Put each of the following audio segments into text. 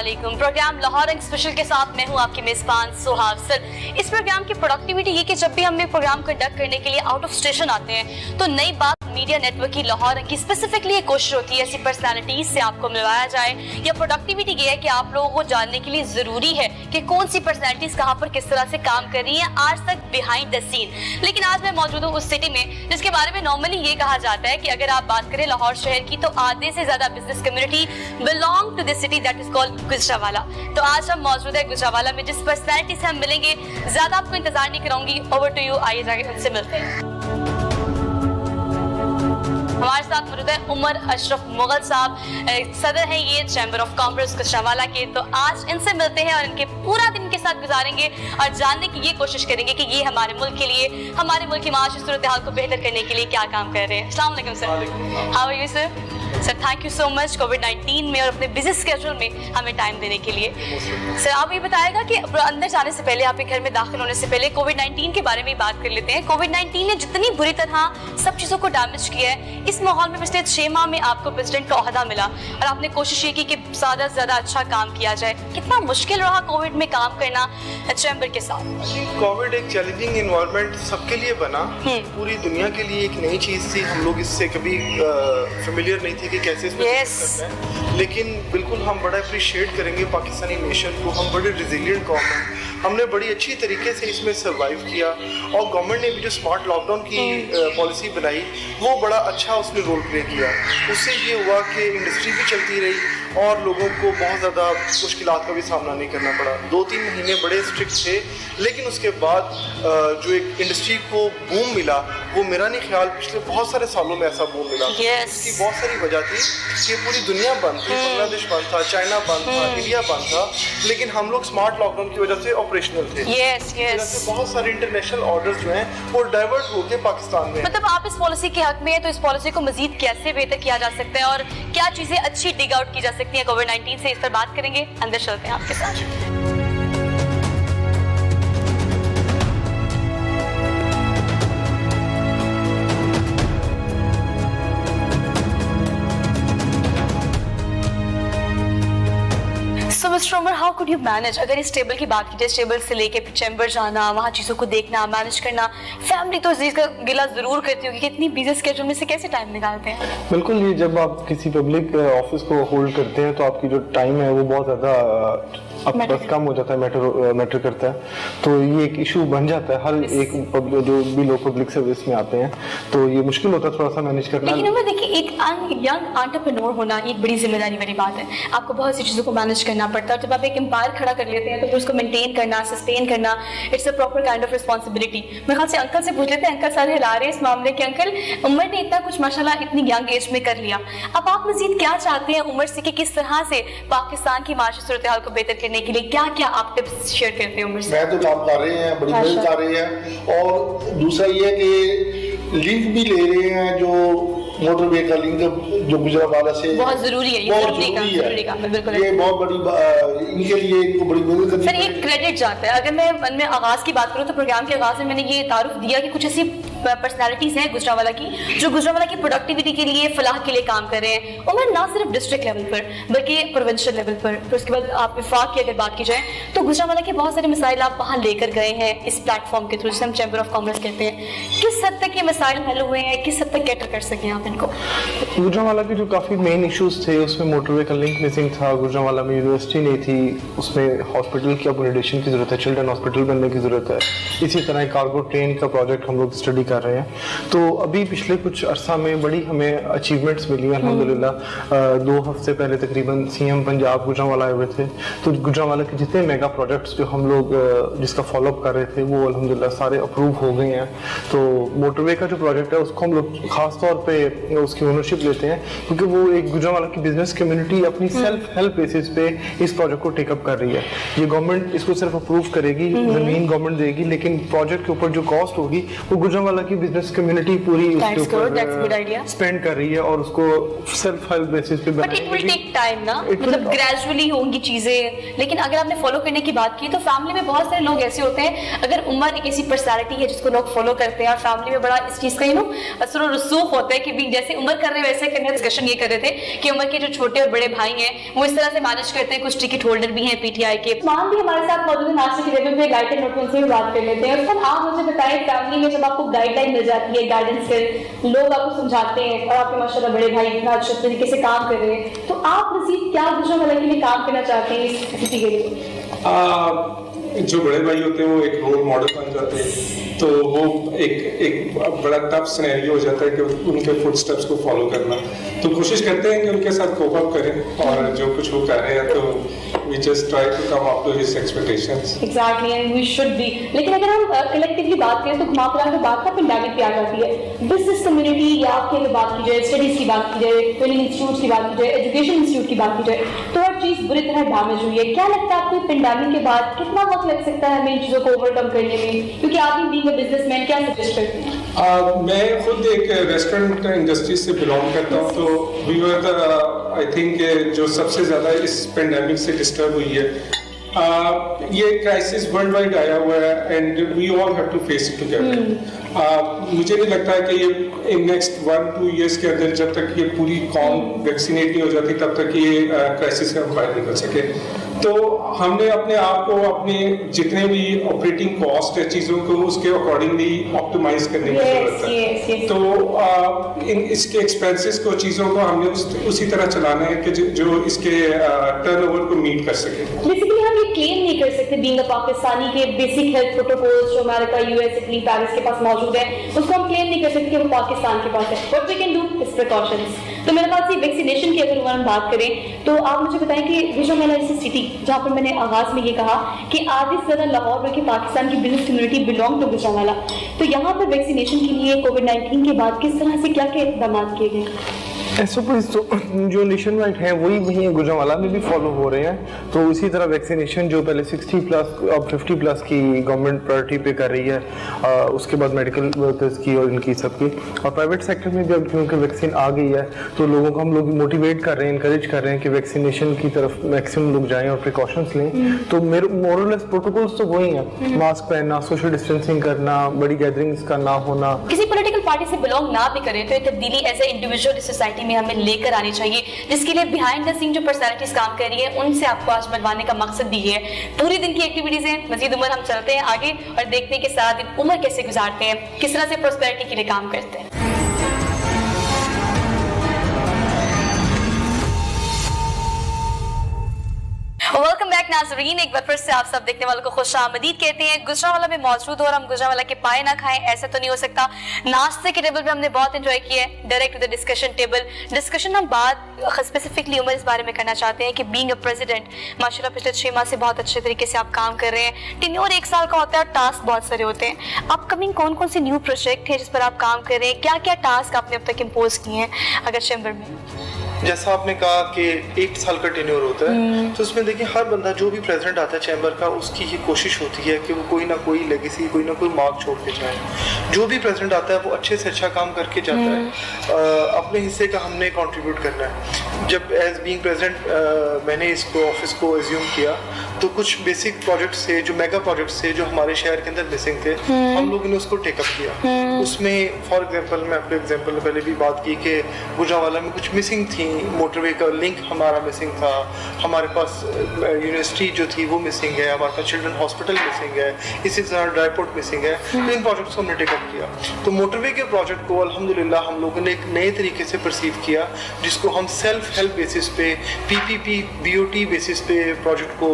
वालेकुम। प्रोग्राम लाहौर रंग स्पेशल के साथ मैं हूं आपकी मेजबान सुहाग सर। इस प्रोग्राम की प्रोडक्टिविटी ये कि जब भी हम प्रोग्राम कंडक्ट करने के लिए आउट ऑफ स्टेशन आते हैं तो नई बात मीडिया नेटवर्क की लाहौर रंग की स्पेसिफिकली कोशिश होती है ऐसी पर्सनैलिटीज से आपको मिलवाया जाए, या प्रोडक्टिविटी ये है कि आप लोगों को जानने के लिए जरूरी है कि कौन सी पर्सनैलिटीज कहाँ पर किस तरह से काम कर रही है आज तक बिहाइंड द सीन। लेकिन आज मैं मौजूद हूँ उस सिटी में जिसके बारे में नॉर्मली ये कहा जाता है कि अगर आप बात करें लाहौर शहर की तो आधे से ज्यादा business community belong to this city that is called Gujranwala. तो आज हम मौजूद है गुजरावाला में, जिस पर्सनैलिटी से हम मिलेंगे ज्यादा आपको इंतजार नहीं कराऊंगी, ओवर टू यू, आइए जाके उनसे मिलते हैं। हमारे साथ मौजूद है उमर अशरफ मुगल साहब, सदर है ये चैम्बर ऑफ कॉमर्स गुजरावाला के। तो आज इनसे मिलते हैं और इनके पूरा दिन के साथ गुजारेंगे और जानने की ये कोशिश करेंगे कि ये हमारे मुल्क के लिए, हमारे मुल्क की माशी सूरत हाल को बेहतर करने के लिए क्या काम कर रहे हैं। अस्सलाम वालेकुम sir, how are you sir? Sir thank you so much कोविड-19 में और अपने बिजी स्केड्यूल में हमें टाइम देने के लिए। सर आप ये बताएगा कि अंदर जाने से पहले, आपके घर में दाखिल होने से पहले कोविड-19 के बारे में बात कर लेते हैं। कोविड-19 ने जितनी बुरी तरह सब चीज़ों को डैमेज किया है, इस माहौल में पिछले 6 माह में आपको प्रेसिडेंट का ओहदा मिला और आपने कोशिश ये की कि ज़्यादा से ज़्यादा अच्छा काम किया जाए। कितना मुश्किल रहा कोविड में काम करना चैम्बर के साथ? कोविड एक चैलेंजिंग इन्वायरमेंट सबके लिए बना, पूरी दुनिया के लिए एक नई चीज़ थी। हम लोग इससे कभी फेमिलियर नहीं थे कि कैसे इसमें करना है, लेकिन बिल्कुल हम बड़ा अप्रिशिएट करेंगे पाकिस्तानी नेशन को। हम बड़े रिजिलियंट कौम हैं, हमने बड़ी अच्छी तरीके से इसमें सर्वाइव किया और गवर्नमेंट ने भी जो स्मार्ट लॉकडाउन की पॉलिसी बनाई वो बड़ा अच्छा उसने रोल प्ले किया। उससे ये हुआ कि इंडस्ट्री भी चलती रही और लोगों को बहुत ज़्यादा मुश्किलात का भी सामना नहीं करना पड़ा। 2-3 महीने बड़े स्ट्रिक्ट थे, लेकिन उसके बाद जो एक इंडस्ट्री को बूम मिला वो मेरा नहीं ख्याल पिछले बहुत सारे सालों में ऐसा बूम मिला। इसकी बहुत सारी वजह थी कि पूरी दुनिया बंद थी, बांग्लादेश बंद था, चाइना बंद था, इंडिया बंद था, लेकिन हम लोग स्मार्ट लॉकडाउन की वजह से ऑपरेशनल थे। बहुत सारे इंटरनेशनल ऑर्डर्स जो हैं वो डाइवर्ट होके पाकिस्तान में। मतलब आप इस पॉलिसी के हक में है, तो इस पॉलिसी को मजीद कैसे बेहतर किया जा सकता है और क्या चीजें अच्छी डिग आउट की जा सकती है कोविड-19 से, इस पर बात करेंगे। अंदर चलते हैं आपके साथ। So Mr. Umar, how could you manage? अगर इस टेबल की बात की जाए, टेबल से लेके चैम्बर जाना, वहाँ चीज़ों को देखना, मैनेज करना, फैमिली तो इस चीज़ का गिला ज़रूर करती होगी कि इतनी बिजी स्केड्यूल में से कैसे टाइम निकालते हैं? बिल्कुल, ये जब आप किसी पब्लिक ऑफिस को होल्ड करते हैं तो आपकी जो टाइम है वो बहुत ज़्यादा बस कम हो जाता है, मैटर करता है। तो ये एक इशू बन जाता है हर एक जो भी लोग पब्लिक सर्विस में आते हैं, तो ये मुश्किल होता है थोड़ा सा मैनेज करना। लेकिन उमर देखिए, एक यंग एंटरप्रेन्योर होना एक बड़ी जिम्मेदारी वाली बात है। आपको बहुत सी चीज़ों को मैनेज करना पड़ता है। जब आप एक एम्पायर खड़ा कर लेते हैं तो फिर उसको मेंटेन करना, सस्टेन करना, it's a proper kind of responsibility. मेरे ख्याल से अंकल से पूछ लेते हैं, अंकल सारे हिला रहे हैं इस मामले के। अंकल, उमर ने इतना कुछ माशाल्लाह इतनी यंग एज में कर लिया, अब आप मजीद क्या चाहते हैं उमर से कि किस तरह से पाकिस्तान की माशी सूरत हाल को बेहतर करने के लिए क्या क्या आप टिप्स शेयर करते हैं उमर से? मैं तो काम कर रहे हैं, बड़ी मेहनत कर रहे हैं, और दूसरा ये है कि लिंक भी ले रहे हैं, जो मोटरवे का लिंक जो गुजरावाला से बहुत जरूरी है, बहुत जरूरी है, बिल्कुल ये बहुत बड़ी इनके लिए इनको बड़ी मेहनत करनी सर, ये क्रेडिट जाता है। अगर मैं आगाज की बात करूँ तो प्रोग्राम के आगाज में मैंने ये तारुफ दिया कि कुछ ऐसी पर्सनालिटीज हैं गुजरावाला की जो गुजरावाला की प्रोडक्टिविटी के लिए, फलाह के लिए काम कर रहे हैं। उमर ना सिर्फ डिस्ट्रिक्ट लेवल पर बल्कि प्रोविंशियल लेवल पर, फिर उसके बाद आप विफाक की अगर बात की जाए तो गुजरावाला के बहुत सारे मसाइल आप वहाँ लेकर गए हैं इस प्लेटफॉर्म के थ्रू, जिसे हम चैम्बर ऑफ कॉमर्स कहते हैं। किस हद तक ये मसाइल हल हुए हैं, किस हद तक कैटर कर सकें आप इनको? गुजरावाला के जो काफ़ी मेन इश्यूज थे उसमें मोटरवे का लिंक मिसिंग था, गुजरावाला में यूनिवर्सिटी नहीं थी, उसमें हॉस्पिटल की अपग्रेडेशन की ज़रूरत है, चिल्ड्रन हॉस्पिटल बनने की ज़रूरत है। इसी तरह कार्गो ट्रेन का प्रोजेक्ट हम लोग स्टडी कर रहे हैं। तो अभी पिछले कुछ अरसा में बड़ी हमें अचीवमेंट्स मिली हैं अल्हम्दुलिल्लाह। 2 हफ्ते पहले तकरीबन सीएम पंजाब गुजरावाला आए हुए थे, तो गुजरावाला के जितने मेगा प्रोजेक्ट्स जो हम लोग जिसका फॉलोअप कर रहे थे वो अल्हम्दुलिल्लाह सारे अप्रूव हो गए हैं। तो मोटरवे का जो प्रोजेक्ट है उसको हम लोग ख़ास तौर पे उसकी ओनरशिप लेते हैं, क्योंकि वो एक गुजरावाला की बिजनेस कम्युनिटी अपनी सेल्फ हेल्प बेसिस पे इस प्रोजेक्ट को टेकअप कर रही है। ये गवर्नमेंट इसको सिर्फ अप्रूव करेगी, ज़मीन गवर्नमेंट देगी, लेकिन प्रोजेक्ट के ऊपर जो कॉस्ट होगी वो गुजरावाला की बिजनेस कम्युनिटी पूरी उसके That's good, that's good ऊपर idea. स्पेंड कर रही है और उसको सेल्फ हेल्प बेसिस पे but it will take time ना, It will- मतलब ग्रेजुअली होंगी चीजें. लेकिन अगर आपने फॉलो करने की बात की तो फैमिली में बहुत सारे लोग ऐसे होते हैं, अगर उमर एक ऐसी पर्सनालिटी है जिसको लोग फॉलो करते हैं और फैमिली में बड़ा इस चीज का असर और रसूख होता है कि भी जैसे उमर कर रहे हैं वैसे करने. डिस्कशन ये कर रहे थे कि उमर के जो छोटे और बड़े भाई हैं वो इस तरह से मैनेज करते हैं, कुछ टिकट होल्डर भी हैं पीटीआई के. मान भी हमारे साथ मौजूद है नाश्ते के टेबल पे, गाइडेड नोट उनसे भी बात कर लेते हैं. उसमें आप मुझे बताएं, फैमिली में जब आपको गाइडलाइन मिल जाती है, गाइडेंस से लोग आपको समझाते हैं और आपके माशाल्लाह बड़े भाई इतना अच्छे तरीके से काम कर रहे हैं, तो आप नसीब क्या गुजरांवाला के लिए काम करना चाहते हैं इस स्थिति के लिए? जो बड़े भाई होते हैं वो एक रोल मॉडल बन जाते हैं, तो वो एक बड़ा टफ सिनेरियो हो जाता है कि उनके फुटस्टेप्स को फॉलो करना. तो कोशिश करते हैं कि उनके साथ कोप अप करें और जो कुछ वो कर रहे हैं तो we just try to come up to his expectations. Exactly, and we should be. लेकिन अगर हम कलेक्टिवली बात करें तो घुमा फिरा के बात का पेंडेमिक पे आ जाती है. बिजनेस कम्युनिटी या आपके अगर बात की जाए, स्टडीज की बात की जाए, ट्रेनिंग इंस्टीट्यूट की बात की जाए, एजुकेशन इंस्टीट्यूट की बात की जाए, तो हर चीज बुरी तरह डैमेज हुई है. क्या लगता है आपको पेंडेमिक के बाद कितना वक्त लग सकता है हमें इन चीजों को ओवरकम करने में? क्योंकि आप भी बीइंग अ बिजनेसमैन क्या सजेस्ट करते हैं? मैं खुद एक रेस्टोरेंट इंडस्ट्री से बिलोंग करता हूँ, तो वी वर आई थिंक जो सबसे ज़्यादा इस पेंडेमिक से डिस्टर्ब हुई है. ये क्राइसिस वर्ल्ड वाइड आया हुआ है and we all have to face it together. मुझे नहीं लगता है कि ये इन नेक्स्ट 1-2 ईयर्स के अंदर जब तक ये पूरी कौम वैक्सीनेट नहीं हो जाती तब तक ये क्राइसिस से हम बाहर निकल सके. तो हमने अपने आप को अपने जितने भी ऑपरेटिंग कॉस्ट है चीज़ों को उसके अकॉर्डिंगली ऑप्टिमाइज करने की जरूरत है. तो इसके एक्सपेंसेस को चीज़ों को हमने उसी तरह चलाना है कि जो इसके टर्नओवर को मीट कर सके. बेसिकली हम ये क्लेम नहीं कर सकते बीइंग अ पाकिस्तानी के बेसिक हेल्थ प्रोटोकॉल्स जो अमेरिका, यूएस, इटली, पेरिस के पास मौजूद है, उसको हम क्लेम नहीं कर सकते कि वो पाकिस्तान के पास है. What we can do is precautions. तो मेरे पास ये वैक्सीनेशन की अगर हम बात करें तो आप मुझे बताएं कि गुजरांवाला जैसी सिटी जहाँ पर मैंने आगाज में ये कहा कि आधी से ज्यादा लाहौर में कि पाकिस्तान की business community belong to Gujranwala, तो यहाँ पर वैक्सीनेशन के लिए कोविड-19 के बाद किस तरह से क्या क्या इक़दाम किए गए? एसओपीज तो जो नेशन वाइड हैं वही वहीं गुजरांवाला में भी फॉलो हो रहे हैं. तो इसी तरह वैक्सीनेशन जो पहले 60 प्लस अब 50 प्लस की गवर्नमेंट प्रायोरिटी पे कर रही है, उसके बाद मेडिकल वर्कर्स की और इनकी सबकी, और प्राइवेट सेक्टर में भी अब क्योंकि वैक्सीन आ गई है तो लोगों को हम लोग मोटिवेट कर रहे हैं, इंकरेज कर रहे हैं कि वैक्सीनेशन की तरफ मैक्सिमम लोग जाएं और प्रिकॉशंस लें. तो मेरे मोरलेस प्रोटोकॉल्स तो वही हैं, मास्क पहनना, सोशल डिस्टेंसिंग करना, बड़ी गैदरिंग्स का ना होना. किसी पॉलिटिकल पार्टी से बिलोंग ना भी करें तो ये तब्दीली एज ए इंडिविजुअल सोसाइटी में हमें लेकर आनी चाहिए, जिसके लिए बिहाइंड द सीन जो पर्सनालिटीज काम कर रही है उनसे आपको आज मिलवाने का मकसद भी है. पूरी दिन की एक्टिविटीज हैं. मजीद उमर हम चलते हैं आगे और देखते हैं कि सारा दिन उमर कैसे गुजारते हैं, किस तरह से प्रोस्पेरिटी के लिए काम करते हैं. वेलकम बैक नाज़रीन, एक बार फिर से आप सब देखने वालों को खुशामदीद कहते हैं. गुजरांवाला में मौजूद हो और हम गुजरांवाला के पाए ना खाएं ऐसा तो नहीं हो सकता. नाश्ते के टेबल पे हमने बहुत एंजॉय किया है. Direct to the discussion table. Discussion हम बात स्पेसिफिकली उमर इस बारे में करना चाहते हैं कि बीइंग अ प्रेसिडेंट माशाल्लाह पिछले 6 माह से बहुत अच्छे तरीके से आप काम कर रहे हैं. टेन्योर 1 साल का होता है और टास्क बहुत सारे होते हैं. अपकमिंग कौन कौन से न्यू प्रोजेक्ट है जिस पर आप काम कर रहे हैं, क्या क्या टास्क आपने अब तक इम्पोज किए हैं अगर चैम्बर में? जैसा आपने कहा कि 1 साल का टेन्योर होता है, तो उसमें देखिए हर बंदा जो भी प्रेसिडेंट आता है चैम्बर का, उसकी ये कोशिश होती है कि वो कोई ना कोई लेगेसी, कोई ना कोई मार्क छोड़ के जाए. जो भी प्रेसिडेंट आता है वो अच्छे से अच्छा काम करके जाता है. अपने हिस्से का हमने कंट्रीब्यूट करना है. जब एज बीइंग प्रेसिडेंट मैंने इसको ऑफिस को एज्यूम किया तो कुछ बेसिक प्रोजेक्ट्स थे, जो मेगा प्रोजेक्ट्स थे जो हमारे शहर के अंदर मिसिंग थे, हम लोगों ने उसको टेकअप किया. उसमें फॉर एग्जांपल मैं अपने एग्जांपल में पहले भी बात की कि गुजरांवाला में कुछ मिसिंग थी. मोटरवे का लिंक हमारा मिसिंग था, हमारे पास यूनिवर्सिटी जो थी वो मिसिंग है, हमारे पास चिल्ड्रन हॉस्पिटल मिसिंग है, इसी तरह ड्राईपोर्ट मिसिंग है. तो इन प्रोजेक्ट्स को हमने टेकअप किया. तो मोटरवे के प्रोजेक्ट को अल्हम्दुलिल्लाह हम लोगों ने एक नए तरीके से परसीव किया, जिसको हम सेल्फ हेल्प बेसिस पे, PPP BOT बेसिस पे प्रोजेक्ट को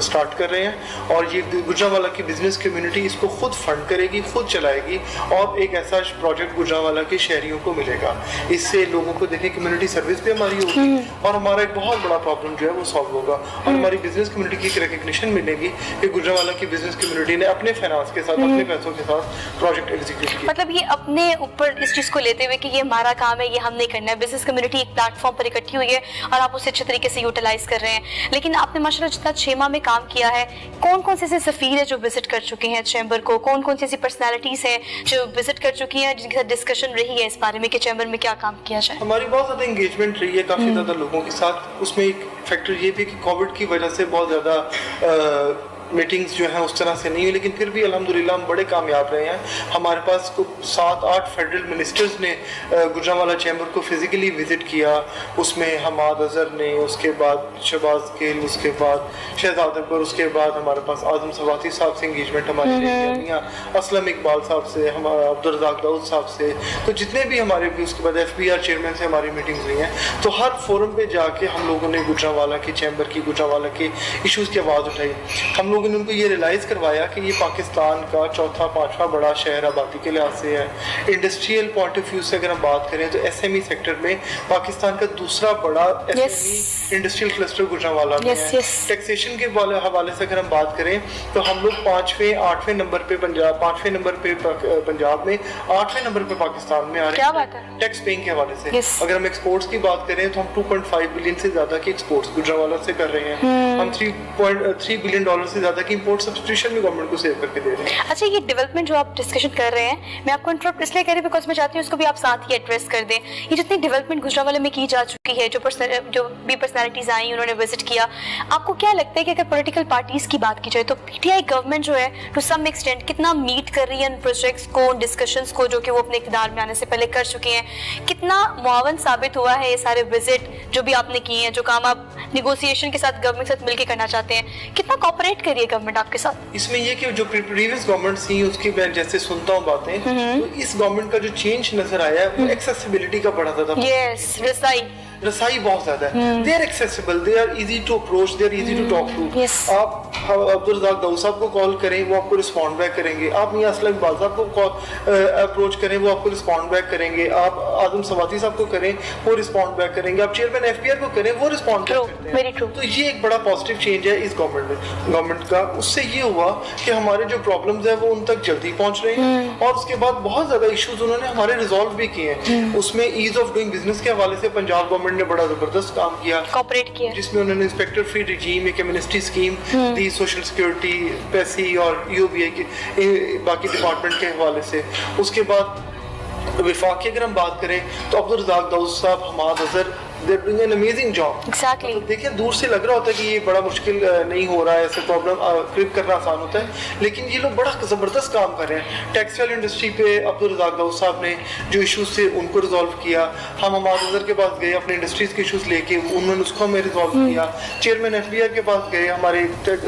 स्टार्ट कर रहे हैं. और ये गुजरांवाला की बिजनेस कम्युनिटी इसको खुद फंड करेगी, खुद चलाएगी और एक ऐसा प्रोजेक्ट गुजरांवाला के शहरियों को मिलेगा. इससे लोगों को देखें कम्युनिटी सर्विस पे हमारी होगी और हमारा एक बहुत बड़ा प्रॉब्लम जो है वो सॉल्व होगा और हमारी बिजनेस कम्युनिटी की एक रिकग्निशन मिलेगी कि गुजरांवाला की बिजनेस कम्युनिटी ने अपने फाइनेंस के साथ अपने पैसों के साथ प्रोजेक्ट एग्जीक्यूट किया। मतलब ये अपने ऊपर इस चीज को लेते हुए कि ये हमारा काम है, ये हम नहीं करना है, बिजनेस कम्युनिटी एक प्लेटफॉर्म पर इकट्ठी हुई है और आप उसे अच्छे तरीके से यूटिलाइज कर रहे हैं। लेकिन आपने माशाल्लाह जितना 6 माह में काम किया है, कौन कौन से ऐसे सफीर है जो विजिट कर चुके हैं चैम्बर को, कौन कौन सी ऐसी पर्सनैलिटीज हैं जो विजिट कर चुकी हैं, जिनके साथ डिस्कशन रही है इस बारे में कि चैम्बर में क्या काम किया जाए? हमारी बहुत ज़्यादा इंगेजमेंट रही है काफ़ी ज़्यादा लोगों के साथ। उसमें एक फैक्टर ये भी कि कोविड की वजह से बहुत ज़्यादा मीटिंग्स जो हैं उस तरह से नहीं हुई, लेकिन फिर भी अल्हम्दुलिल्लाह हम बड़े कामयाब रहे हैं। हमारे पास 7-8 फेडरल मिनिस्टर्स ने गुजरांवाला चैम्बर को फिज़िकली विज़िट किया। उसमें हमाद अज़हर ने, उसके बाद शहबाज गिल, उसके बाद शहजाद अकबर, उसके बाद हमारे पास आज़म सवाती साहब से इंगेजमेंट हमारी रही है, असलम इकबाल साहब से, हमारा अब्दुल रज़ाक दाऊद साहब से, तो जितने भी हमारे भी, उसके बाद FBR चेयरमैन से हमारी मीटिंग्स हुई हैं। तो हर फोरम पे जाके हम लोगों ने गुजरांवाला की चैम्बर की, गुजरांवाला के इशूज़ की आवाज़ उठाई। हम लोगों ने उनको ये रियलाइज़ करवाया कि ये पाकिस्तान का 4था-5वां बड़ा शहर आबादी के लिहाज से है। इंडस्ट्रियल पॉइंट ऑफ व्यू से अगर हम बात करें तो SME सेक्टर में पाकिस्तान का दूसरा बड़ा SME इंडस्ट्रियल क्लस्टर गुजरांवाला में है। टैक्सेशन के हवाले से अगर हम बात करें तो हम लोग 5वें नंबर पे पंजाब, 5वें नंबर पे पंजाब में, 8वें नंबर पे पाकिस्तान में आ रहे हैं टैक्स पेइंग के हवाले से। अगर हम एक्सपोर्ट्स की बात करें तो हम 2.5 बिलियन से ज्यादा की एक्सपोर्ट्स गुजरांवाला से कर रहे हैं। हम $3.3 बिलियन से ज्यादा की इंपोर्ट सब्सटीट्यूशन भी गवर्नमेंट को सेव करके दे रहे हैं। अच्छा, ये डेवलपमेंट जो आप डिस्कशन कर रहे हैं, मैं आपको इंटरप्ट इसलिए कर रही हूँ बिकॉज मैं चाहती हूँ उसको भी आप साथ ही एड्रेस कर दें। ये जितनी डेवलपमेंट गुजरांवाला में की जा चुकी है, जो भी पर्सनैलिटीज आई उन्होंने विजिट किया, आपको क्या लगता है कि अगर पॉलिटिकल पार्टीज की बात की जाए तो PTI गवर्नमेंट जो है टू सम एक्सटेंट कितना मीट कर रही है इन प्रोजेक्ट्स को, डिस्कशंस को जो कि वो अपने इक़्तिदार में आने से पहले कर चुके हैं? कितना मुआवन साबित हुआ है ये सारे विजिट जो भी आपने किए हैं, जो काम आप निगोसिएशन के साथ गवर्नमेंट के साथ मिलकर करना चाहते हैं, कितना कोऑपरेट कर रही है गवर्नमेंट आपके साथ? इसमें ये कि जो प्रीवियस गवर्नमेंट थी उसकी मैं जैसे सुनता हूँ बातें, तो इस गवर्नमेंट का जो चेंज नजर आया है वो एक्सेसिबिलिटी का बड़ा ज्यादा, रसाई बहुत ज्यादा है। They are accessible, they are easy to approach, they are easy to talk to. आप अब्दुल रज़ाक दाऊद साहब को कॉल करें वो आपको रिस्पॉन्ड बैक करेंगे। आप मियां असलम इकबाल साहब को अप्रोच करें वो आपको रिस्पॉन्ड बैक करेंगे। आप आज़म सवाती साहब को करें वो रिस्पॉन्ड बैक करेंगे। आप चेयरमैन FBR को करें वो रिस्पॉन्ड बैक करते हैं। तो ये एक बड़ा पॉजिटिव चेंज है इस गवर्नमेंट का। उससे ये हुआ कि हमारे जो प्रॉब्लम्स है वो उन तक जल्दी पहुंच रहे हैं और उसके बाद बहुत ज्यादा इश्यूज उन्होंने हमारे रिजॉल्व भी किए हैं। उसमें ईज ऑफ डूइंग बिजनेस के हवाले से पंजाब गवर्नमेंट ने बड़ा जबरदस्त काम किया, कोऑपरेट किया, जिसमें उन्होंने इंस्पेक्टर फ्री रिजीम, एक एमनेस्टी स्कीम दी, सोशल सिक्योरिटी, पैसी और UBI के बाकी डिपार्टमेंट के हवाले से। उसके बाद विफाक की अगर हम बात करें तो अब्दुल रज़ाक दाऊद साहब, Hammad Azhar, they're doing an amazing job. Exactly. देखिए दूर से लग रहा होता है कि ये बड़ा मुश्किल नहीं हो रहा है, ऐसे प्रॉब्लम क्रिप करना आसान होता है, लेकिन ये लोग बड़ा ज़बरदस्त काम कर रहे हैं। टेक्सटाइल इंडस्ट्री पे अब्दुल रज़ाक दाऊद साहब ने जो इश्यूज थे उनको रिजॉल्व किया। हम हमाद अज़हर के पास गए, अपने इंडस्ट्रीज़ के इशूज़ लेके, उन्होंने उसको हमें रिजॉल्व किया। चेयरमैन FBR के पास गए, हमारे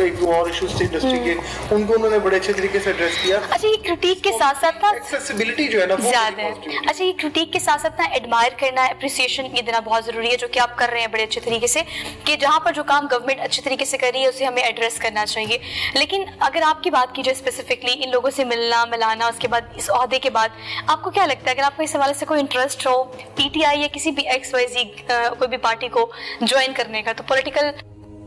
एक दो और इशूज़ थे इंडस्ट्री के, उनको उन्होंने बड़े अच्छे तरीके से एड्रेस किया। अच्छा, ये क्रिटिक के साथ साथ ना एक्सेसिबिलिटी जो है ना ज़्यादा है। अच्छा, ये क्रिटिक के साथ साथ ना एडमायर करना, अप्रिसिएशन ये देना बहुत ज़रूरी है, जो कि आप कर रहे हैं बड़े अच्छे तरीके से, कि जहाँ पर जो काम गवर्नमेंट अच्छे तरीके से कर रही है उसे हमें एड्रेस करना चाहिए। लेकिन अगर आपकी बात की जाए स्पेसिफिकली इन लोगों से मिलना मिलाना, उसके बाद इस ओहदे के बाद आपको क्या लगता है, अगर आपको इस हवाले से कोई इंटरेस्ट हो PTI या किसी भी XYZ कोई भी पार्टी को ज्वाइन करने का, तो पॉलिटिकल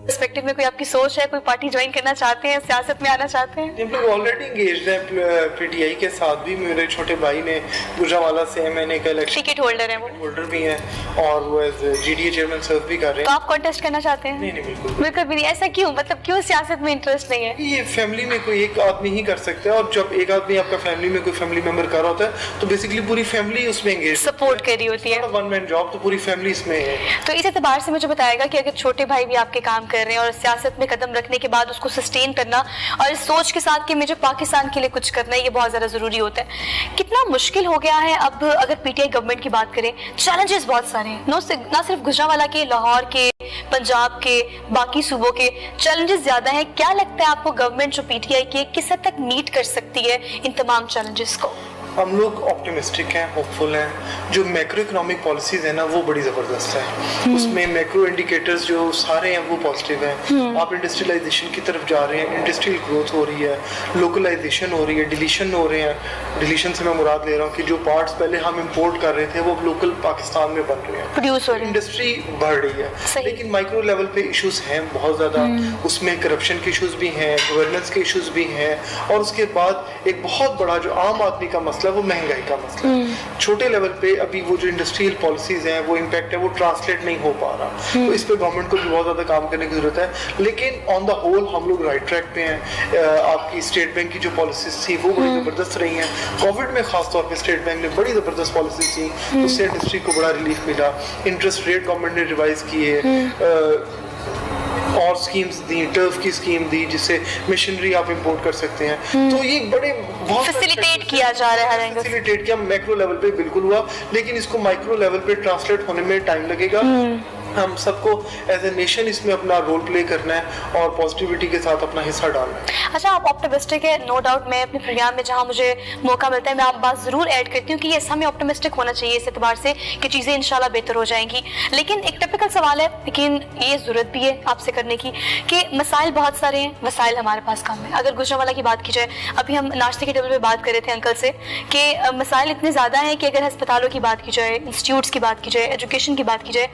पर्सपेक्टिव में कोई आपकी सोच है, कोई पार्टी ज्वाइन करना चाहते हैं, सियासत में आना चाहते हैं? हम लोग ऑलरेडी एंगेज्ड हैं PTI के साथ भी। मेरे छोटे भाई ने गुजरांवाला से MNA का इलेक्शन टिकट होल्डर है, वो होल्डर भी हैं और वो एज GDA चेयरमैन सर्व भी कर रहे हैं। तो आप कॉन्टेस्ट करना चाहते हैं? नहीं, बिल्कुल भी नहीं। ऐसा क्यों, मतलब क्यों सियासत में इंटरेस्ट नहीं है? ये फैमिली में कोई एक आदमी ही कर सकता है, और जब एक आदमी आपका फैमिली में कोई फैमिली मेंबर कर रहा होता है तो बेसिकली पूरी फैमिली उसमें एंगेज सपोर्ट कर रही होती है। वन मैन जॉब, तो पूरी फैमिली इसमें है। तो इस एतबार से मुझे बताएगा कि अगर छोटे भाई भी आपके काम कर रहे हैं और सियासत में कदम रखने के बाद उसको सस्टेन करना और इस सोच के साथ कि मुझे पाकिस्तान के लिए कुछ करना है, ये बहुत ज़्यादा ज़रूरी होता है। कितना मुश्किल हो गया है अब अगर PTI गवर्नमेंट की बात करें, चैलेंजेस बहुत सारे हैं, ना सिर्फ गुजरांवाला के, लाहौर के, पंजाब के, बाकी सूबों के चैलेंजेस ज़्यादा हैं। क्या लगता है आपको गवर्नमेंट जो PTI की किस हद तक मीट कर सकती है इन तमाम चैलेंजेस को? हम लोग ऑप्टिमिस्टिक हैं, होपफुल हैं। जो मैक्रो इकोनॉमिक पॉलिसीज है ना वो बड़ी ज़बरदस्त है। उसमें मैक्रो इंडिकेटर्स जो सारे हैं वो पॉजिटिव हैं। आप इंडस्ट्रियलाइजेशन की तरफ जा रहे हैं, इंडस्ट्रियल ग्रोथ हो रही है, लोकलाइजेशन हो रही है, डिलीशन हो रहे हैं। डिलीशन से मैं मुराद ले रहा हूँ कि जो पार्ट्स पहले हम इंपोर्ट कर रहे थे वो लोकल पाकिस्तान में बन रहे हैं, प्रोड्यूस हो रहे हैं, इंडस्ट्री बढ़ रही है। लेकिन माइक्रो लेवल पे इश्यूज हैं बहुत ज़्यादा। उसमें करप्शन के इश्यूज भी हैं, गवर्नेंस के इश्यूज भी हैं, और उसके बाद एक बहुत बड़ा जो आम आदमी का मसला वो महंगाई का मसला है। छोटे लेवल पे अभी वो जो इंडस्ट्रियल पॉलिसीज हैं वो इम्पैक्ट है वो ट्रांसलेट नहीं हो पा रहा। तो इस पे गवर्नमेंट को भी बहुत ज़्यादा काम करने की ज़रूरत है। लेकिन ऑन द होल हम लोग राइट ट्रैक पे हैं। आपकी स्टेट बैंक की जो पॉलिसीज थी वो बड़ी ज़बरदस्त रही हैं। कोविड में खास तौर पे स्टेट बैंक ने बड़ी ज़बरदस्त पॉलिसीज थी, उससे इंडस्ट्री को बड़ा रिलीफ मिला। इंटरेस्ट रेट गवर्नमेंट ने रिवाइज किए, और स्कीम्स दी, टर्फ की स्कीम दी जिससे मशीनरी आप इंपोर्ट कर सकते हैं। तो ये बड़े बहुत फैसिलिटेट किया जा रहा है, फैसिलिटेट किया मैक्रो लेवल पे बिल्कुल हुआ, लेकिन इसको माइक्रो लेवल पे ट्रांसलेट होने में टाइम लगेगा। हम सबको एज ए नेशन इसमें अपना रोल प्ले करना है और पॉजिटिविटी के साथ अपना हिस्सा डालना है। अच्छा, आप ऑप्टिमिस्टिक है, नो डाउट। मैं अपने प्रोग्राम में जहाँ मुझे मौका मिलता है मैं आप बात ज़रूर ऐड करती हूँ कि ये हमें ऑप्टिमिस्टिक होना चाहिए इस एतबार से कि चीज़ें इंशाल्लाह बेहतर हो जाएंगी। लेकिन एक टिपिकल सवाल है, लेकिन ये ज़रूरत भी है आपसे करने की, कि मसाइल बहुत सारे हैं, वसाइल हमारे पास कम है। अगर गुजरांवाला की बात की जाए, अभी हम नाश्ते के टेबल पे बात कर रहे थे अंकल से कि मसाइल इतने ज़्यादा हैं कि अगर अस्पतालों की बात की जाए, इंस्टीट्यूट्स की बात की जाए, एजुकेशन की बात की जाए,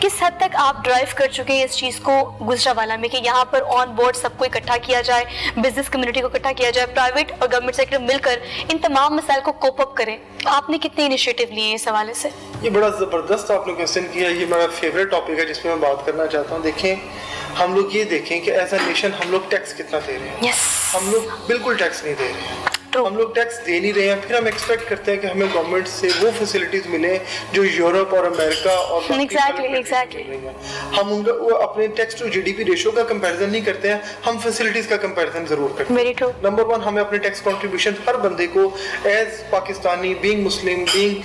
किस हद तक आप ड्राइव कर चुके हैं इस चीज़ को गुजरांवाला में कि यहाँ पर ऑन बोर्ड सबको इकट्ठा किया जाए, बिजनेस कम्युनिटी को इकट्ठा किया जाए, प्राइवेट और गवर्नमेंट सेक्टर मिलकर इन तमाम मसाइल को कोप अप करें? आपने कितने इनिशिएटिव लिए इस हवाले से? ये बड़ा ज़बरदस्त आपने क्वेश्चन किया। ये मेरा फेवरेट टॉपिक है जिसमें मैं बात करना चाहता हूँ। देखें, हम लोग ये देखें कि एज अ नेशन हम लोग टैक्स कितना दे रहे हैं। हम लोग बिल्कुल टैक्स नहीं दे रहे हैं। हम लोग टैक्स दे नहीं रहे हैं, फिर हम एक्सपेक्ट करते हैं कि हमें गवर्नमेंट से वो फैसिलिटीज मिले जो यूरोप और अमेरिका और एग्जैक्टली हम उनका वो अपने टैक्स टू जीडीपी रेशियो का कंपैरिजन नहीं करते हैं, हम फैसिलिटीज का कंपैरिजन जरूर करते हैं। Very true. नंबर वन, हमें अपने टैक्स कंट्रीब्यूशन हर बंदे को as Pakistani, being Muslim, being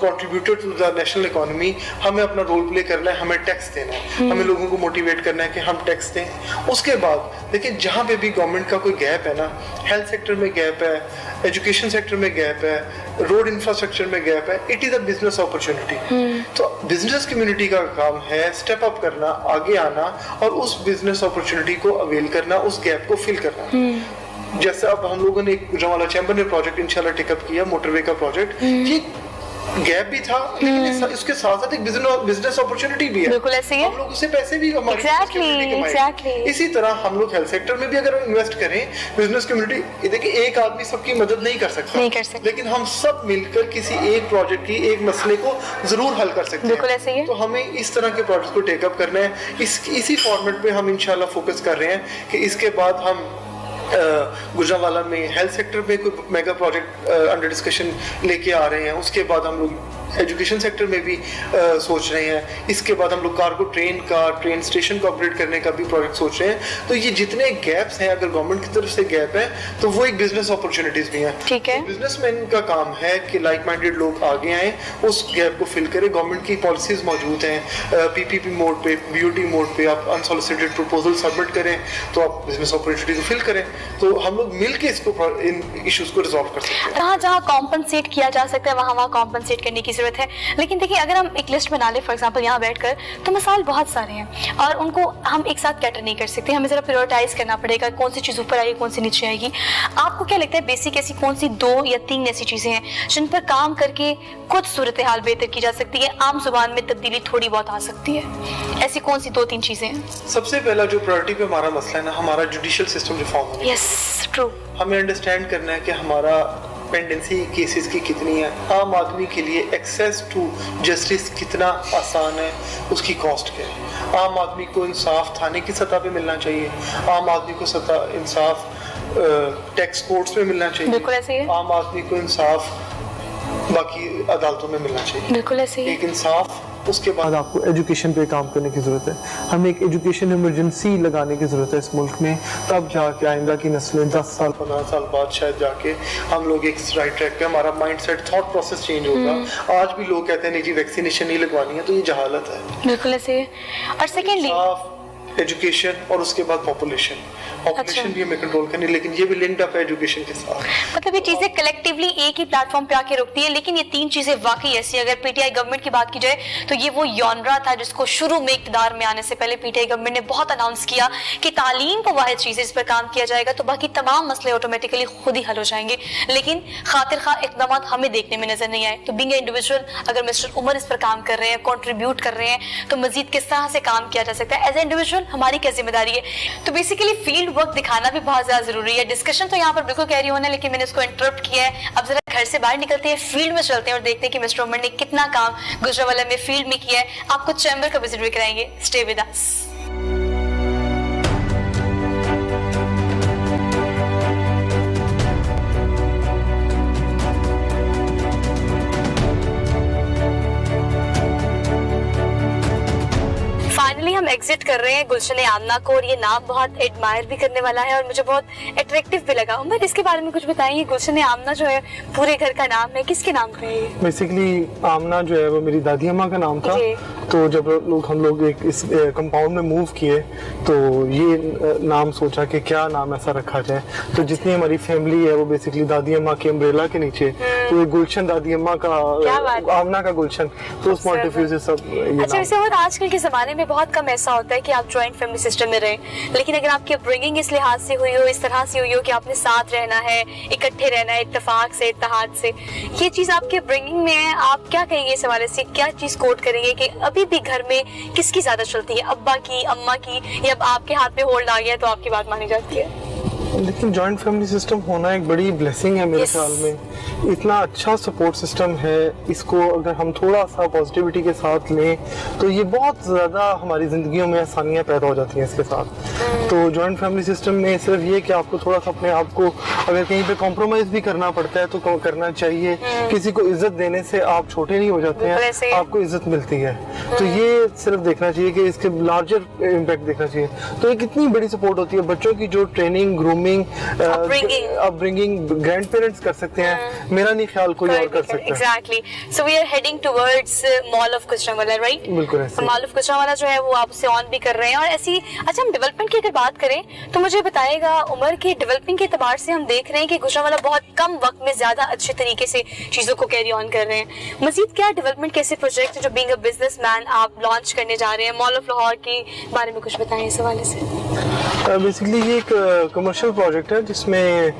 contributor to the national economy, हमें अपना रोल प्ले करना है, हमें टैक्स देना है, हमें लोगों को मोटिवेट करना है कि हम टैक्स दें। उसके बाद देखिए, जहाँ पे भी गवर्नमेंट का कोई गैप है ना, हेल्थ सेक्टर में गैप है, एजुकेशन सेक्टर में गैप है, रोड इंफ्रास्ट्रक्चर में गैप है, it is a business opportunity. तो बिजनेस कम्युनिटी का काम है स्टेप अप करना, आगे आना और उस बिजनेस अपॉर्चुनिटी को अवेल करना, उस गैप को फिल करना। जैसे अब हम लोगों ने गुजरांवाला चैम्बर ने प्रोजेक्ट इंशाल्लाह टेकअप किया, मोटरवे का प्रोजेक्ट। ये गैप भी था, लेकिन इसके साथ साथ एक बिजनेस अपॉर्चुनिटी भी है। बिल्कुल ऐसे ही है। हम लोग उससे पैसे भी हमारी Exactly. इसी तरह हम लोग हेल्थ सेक्टर में भी अगर इन्वेस्ट करें, बिजनेस कम्युनिटी, देखिए एक आदमी सबकी मदद नहीं कर सकता, लेकिन हम सब मिलकर किसी एक प्रोजेक्ट की, एक मसले को जरूर हल कर सकते हैं। बिल्कुल ऐसे ही है। तो हमें इस तरह के प्रोजेक्ट को टेकअप करना है। इसी फॉर्मेट पे हम इंशाल्लाह फोकस कर रहे हैं कि इसके बाद हम गुजरांवाला में हेल्थ सेक्टर में कोई मेगा प्रोजेक्ट अंडर डिस्कशन लेके आ रहे हैं। उसके बाद हम लोग एजुकेशन सेक्टर में भी सोच रहे हैं। इसके बाद हम लोग कार्गो ट्रेन स्टेशन को अपग्रेड करने का भी प्रोजेक्ट सोच रहे हैं। तो ये जितने गैप्स हैं, अगर गवर्नमेंट की तरफ से गैप है तो वो एक बिजनेस अपॉर्चुनिटीज भी हैं। ठीक है। तो बिजनेसमैन का काम है कि लाइक माइंडेड लोग आगे आए, उस गैप को फिल करें। गवर्नमेंट की पॉलिसीज मौजूद हैं, पीपीपी मोड पे, बीओटी मोड पे आप अनसॉलिसिटेड प्रपोजल सबमिट करें तो आप बिजनेस अपॉर्चुनिटी को फिल करें। तो हम लोग मिलके इसको, इन इश्यूज को रिजॉल्व कर सकते हैं। जहाँ जहाँ कॉम्पनसेट किया जा सकता है वहाँ कॉम्पनसेट करने की जरूरत है। लेकिन देखिए, अगर हम एक लिस्ट बना ले फॉर एग्जांपल यहाँ बैठकर, तो मसाइल बहुत सारे हैं और उनको हम एक साथ कैटर नहीं कर सकते। हमें जरा प्रायोरिटाइज करना पड़ेगा, कौन सी चीज़ ऊपर आएगी, कौन सी नीचे आएगी। आपको क्या लगता है बेसिक ऐसी कौन सी 2 या 3 ऐसी चीज़ें हैं जिन पर काम करके कुछ सूरत हाल बेहतर की जा सकती है, आम जुबान में तब्दीली थोड़ी बहुत आ सकती है? ऐसी कौन सी 2-3 चीज़ें हैं? सबसे पहला जो प्रायोरिटी पे हमारा मसला है ना, हमारा जुडिशियल सिस्टम रिफॉर्म है। Yes, true. हमें अंडरस्टैंड करना है कि हमारा पेंडेंसी केसेस की कितनी है, आम आदमी के लिए एक्सेस टू जस्टिस कितना आसान है, उसकी कॉस्ट क्या है। आम आदमी को इंसाफ थाने की सतह पे मिलना चाहिए, आम आदमी को इंसाफ टैक्स कोर्ट्स में मिलना चाहिए, बिल्कुल ऐसे ही है। आम आदमी को इंसाफ बाकी अदालतों में मिलना चाहिए, बिल्कुल ऐसे ही है। एक इंसाफ। उसके बाद आपको एजुकेशन पे काम करने की ज़रूरत है। हमें एक एजुकेशन इमरजेंसी लगाने की ज़रूरत है इस मुल्क में, तब जाके आइंदा की नस्लें 10 साल 15 साल बाद शायद जाके हम लोग एक राइट ट्रैक पे, हमारा माइंडसेट, थॉट प्रोसेस चेंज होगा। आज भी लोग कहते हैं नहीं जी वैक्सीनेशन नहीं लगवानी है, तो ये जहालत है। बिल्कुल ऐसे है। और सेकेंडली एजुकेशन और उसके बाद पॉपुलेशन भी हमें कंट्रोल करनी, लेकिन ये भी लिंक्ड अप है एजुकेशन के साथ। मतलब ये चीजें कलेक्टिवली एक ही प्लेटफॉर्म पे आके रुकती है, लेकिन ये तीन चीजें वाकई ऐसी, अगर पीटीआई गवर्नमेंट की बात की जाए तो ये वो यॉनरा था जिसको शुरू में इक़्तिदार में आने से पहले पीटीआई गवर्नमेंट ने बहुत अनाउंस किया कि तालीम को वाहिद चीज है इस पर काम किया जाएगा तो बाकी तमाम मसले ऑटोमेटिकली खुद ही हल हो जाएंगे, लेकिन खातिर खा इक़दाम हमें देखने में नजर नहीं आए। तो बीइंग इंडिविजुअल अगर मिस्टर उमर इस पर काम कर रहे हैं, कंट्रीब्यूट कर रहे हैं, तो मजीद किस तरह से काम किया जा सकता है, एज ए इंडिविजुअल हमारी क्या जिम्मेदारी है। तो बेसिकली फील्ड वर्क दिखाना भी बहुत ज्यादा जरूरी है। डिस्कशन तो यहाँ पर बिल्कुल कैरी होना है, लेकिन मैंने इसको इंटरप्ट किया है। अब जरा घर से बाहर निकलते हैं, फील्ड में चलते हैं और देखते हैं कि मिस्टर उमर ने कितना काम गुजरांवाला में फील्ड में किया है। आपको चैम्बर का विजिट भी कराएंगे, स्टे विद अस। फाइनली हम एग्जिट कर रहे हैं गुलशन आमना को, और ये नाम बहुत एडमायर भी करने वाला है और मुझे बहुत अट्रैक्टिव भी लगा। उमर, इसके बारे में कुछ बताइए। गुलशन आमना जो है पूरे घर का नाम है, किसके नाम का है? बेसिकली आमना जो है वो मेरी दादी अम्मा का नाम था। तो जब हम लोग एक इस कंपाउंड में मूव किए तो ये नाम सोचा कि क्या नाम ऐसा रखा जाए। तो जितनी हमारी फैमिली है वो बेसिकली दादी अम्मा के अम्ब्रेला के नीचे, तो ये गुलशन दादी अम्मा का, आमना का गुलशन, तो उस पॉइंट ऑफ व्यू से सब ये। अच्छा, वैसे और आजकल के जमाने में बहुत कम ऐसा होता है कि आप जॉइंट फैमिली सिस्टम में रहें, लेकिन अगर आपकी अपब्रिंगिंग इस लिहाज से हुई हो, इस तरह से हुई हो कि आपने साथ रहना है, इकट्ठे रहना है, इत्तेफाक से, इत्तेहाद से, ये चीज आपकी अपब्रिंगिंग में है, आप क्या कहेंगे इस हवाले से? क्या चीज कोट करेंगे कि अभी भी घर में किसकी ज्यादा चलती है, अब्बा की, अम्मा की, या अब आपके हाथ में होल्ड आ गया तो आपकी बात मानी जाती है? लेकिन जॉइंट फैमिली सिस्टम होना एक बड़ी ब्लेसिंग है मेरे ख्याल में। इतना अच्छा सपोर्ट सिस्टम है, इसको अगर हम थोड़ा सा पॉजिटिविटी के साथ लें तो ये बहुत ज़्यादा हमारी ज़िंदगियों में आसानियाँ पैदा हो जाती हैं इसके साथ। तो जॉइंट फैमिली सिस्टम में सिर्फ ये कि आपको थोड़ा सा अपने आप को अगर कहीं पे कॉम्प्रोमाइज़ भी करना पड़ता है तो करना चाहिए। किसी को इज्जत देने से आप छोटे नहीं हो जाते हैं, आपको इज्जत मिलती है। तो ये सिर्फ देखना चाहिए कि इसके लार्जर इम्पैक्ट देखना चाहिए। तो एक इतनी बड़ी सपोर्ट होती है बच्चों की, जो training, grooming, upbringing grand parents कर सकते हैं, मेरा नहीं ख्याल कोई और कर सकता है। Exactly. So we are heading towards mall of Gujranwala, right? बिल्कुल ऐसे। मॉल ऑफ गुजरांवाला जो है वो आप उसे ऑन भी कर रहे हैं, और ऐसी अच्छा, हम डेवलपमेंट की अगर बात करें तो मुझे बताइएगा उमर की डेवलपिंग के एतबार से हम देख रहे हैं कि गुजरांवाला बहुत कम वक्त में ज्यादा अच्छे तरीके से चीजों को कैरी ऑन कर रहे हैं। मजीद क्या डेवलपमेंट, कैसे प्रोजेक्ट जो बीइंग अ बिजनेसमैन आप लॉन्च करने जा रहे हैं? मॉल ऑफ लाहौर के बारे में कुछ बताएं इस हवाले से। बेसिकली ये एक कमर्शियल प्रोजेक्ट है जिसमें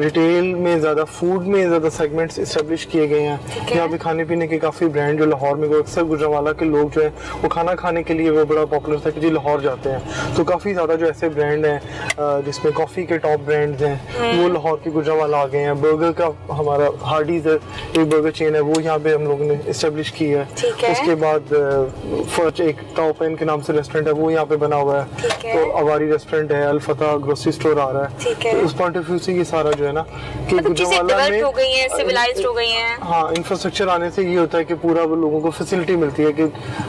रिटेल में ज़्यादा, फूड में ज़्यादा सेगमेंट्स इस्टेब्लिश किए गए हैं। यहाँ पे खाने पीने के काफ़ी ब्रांड जो लाहौर में, अक्सर गुजरांवाला के लोग जो है वो खाना खाने के लिए वो बड़ा पॉपुलर था कि जी लाहौर जाते हैं। तो काफ़ी ज़्यादा जो ऐसे ब्रांड हैं जिसमें कॉफ़ी के टॉप ब्रांड्स हैं वो लाहौर के गुजरांवाला आ गए हैं। बर्गर का हमारा हार्डीज एक बर्गर चेन है, वो यहाँ पे हम लोगों ने इस्टेब्लिश की है। उसके बाद फर्स्ट एक टॉप के नाम से रेस्टोरेंट है, वो यहाँ पे बना हुआ है। तो अवारी रेस्टोरेंट है, अल-फतह ग्रोसरी स्टोर आ रहा है। तो उस पॉइंट ऑफ व्यू से ये सारा जो है ना कि गुजरांवाला में हो गई है, सिविलाइज्ड हो गई है। हाँ, इंफ्रास्ट्रक्चर आने से ये होता है कि पूरा वो लोगों को फैसिलिटी मिलती है कि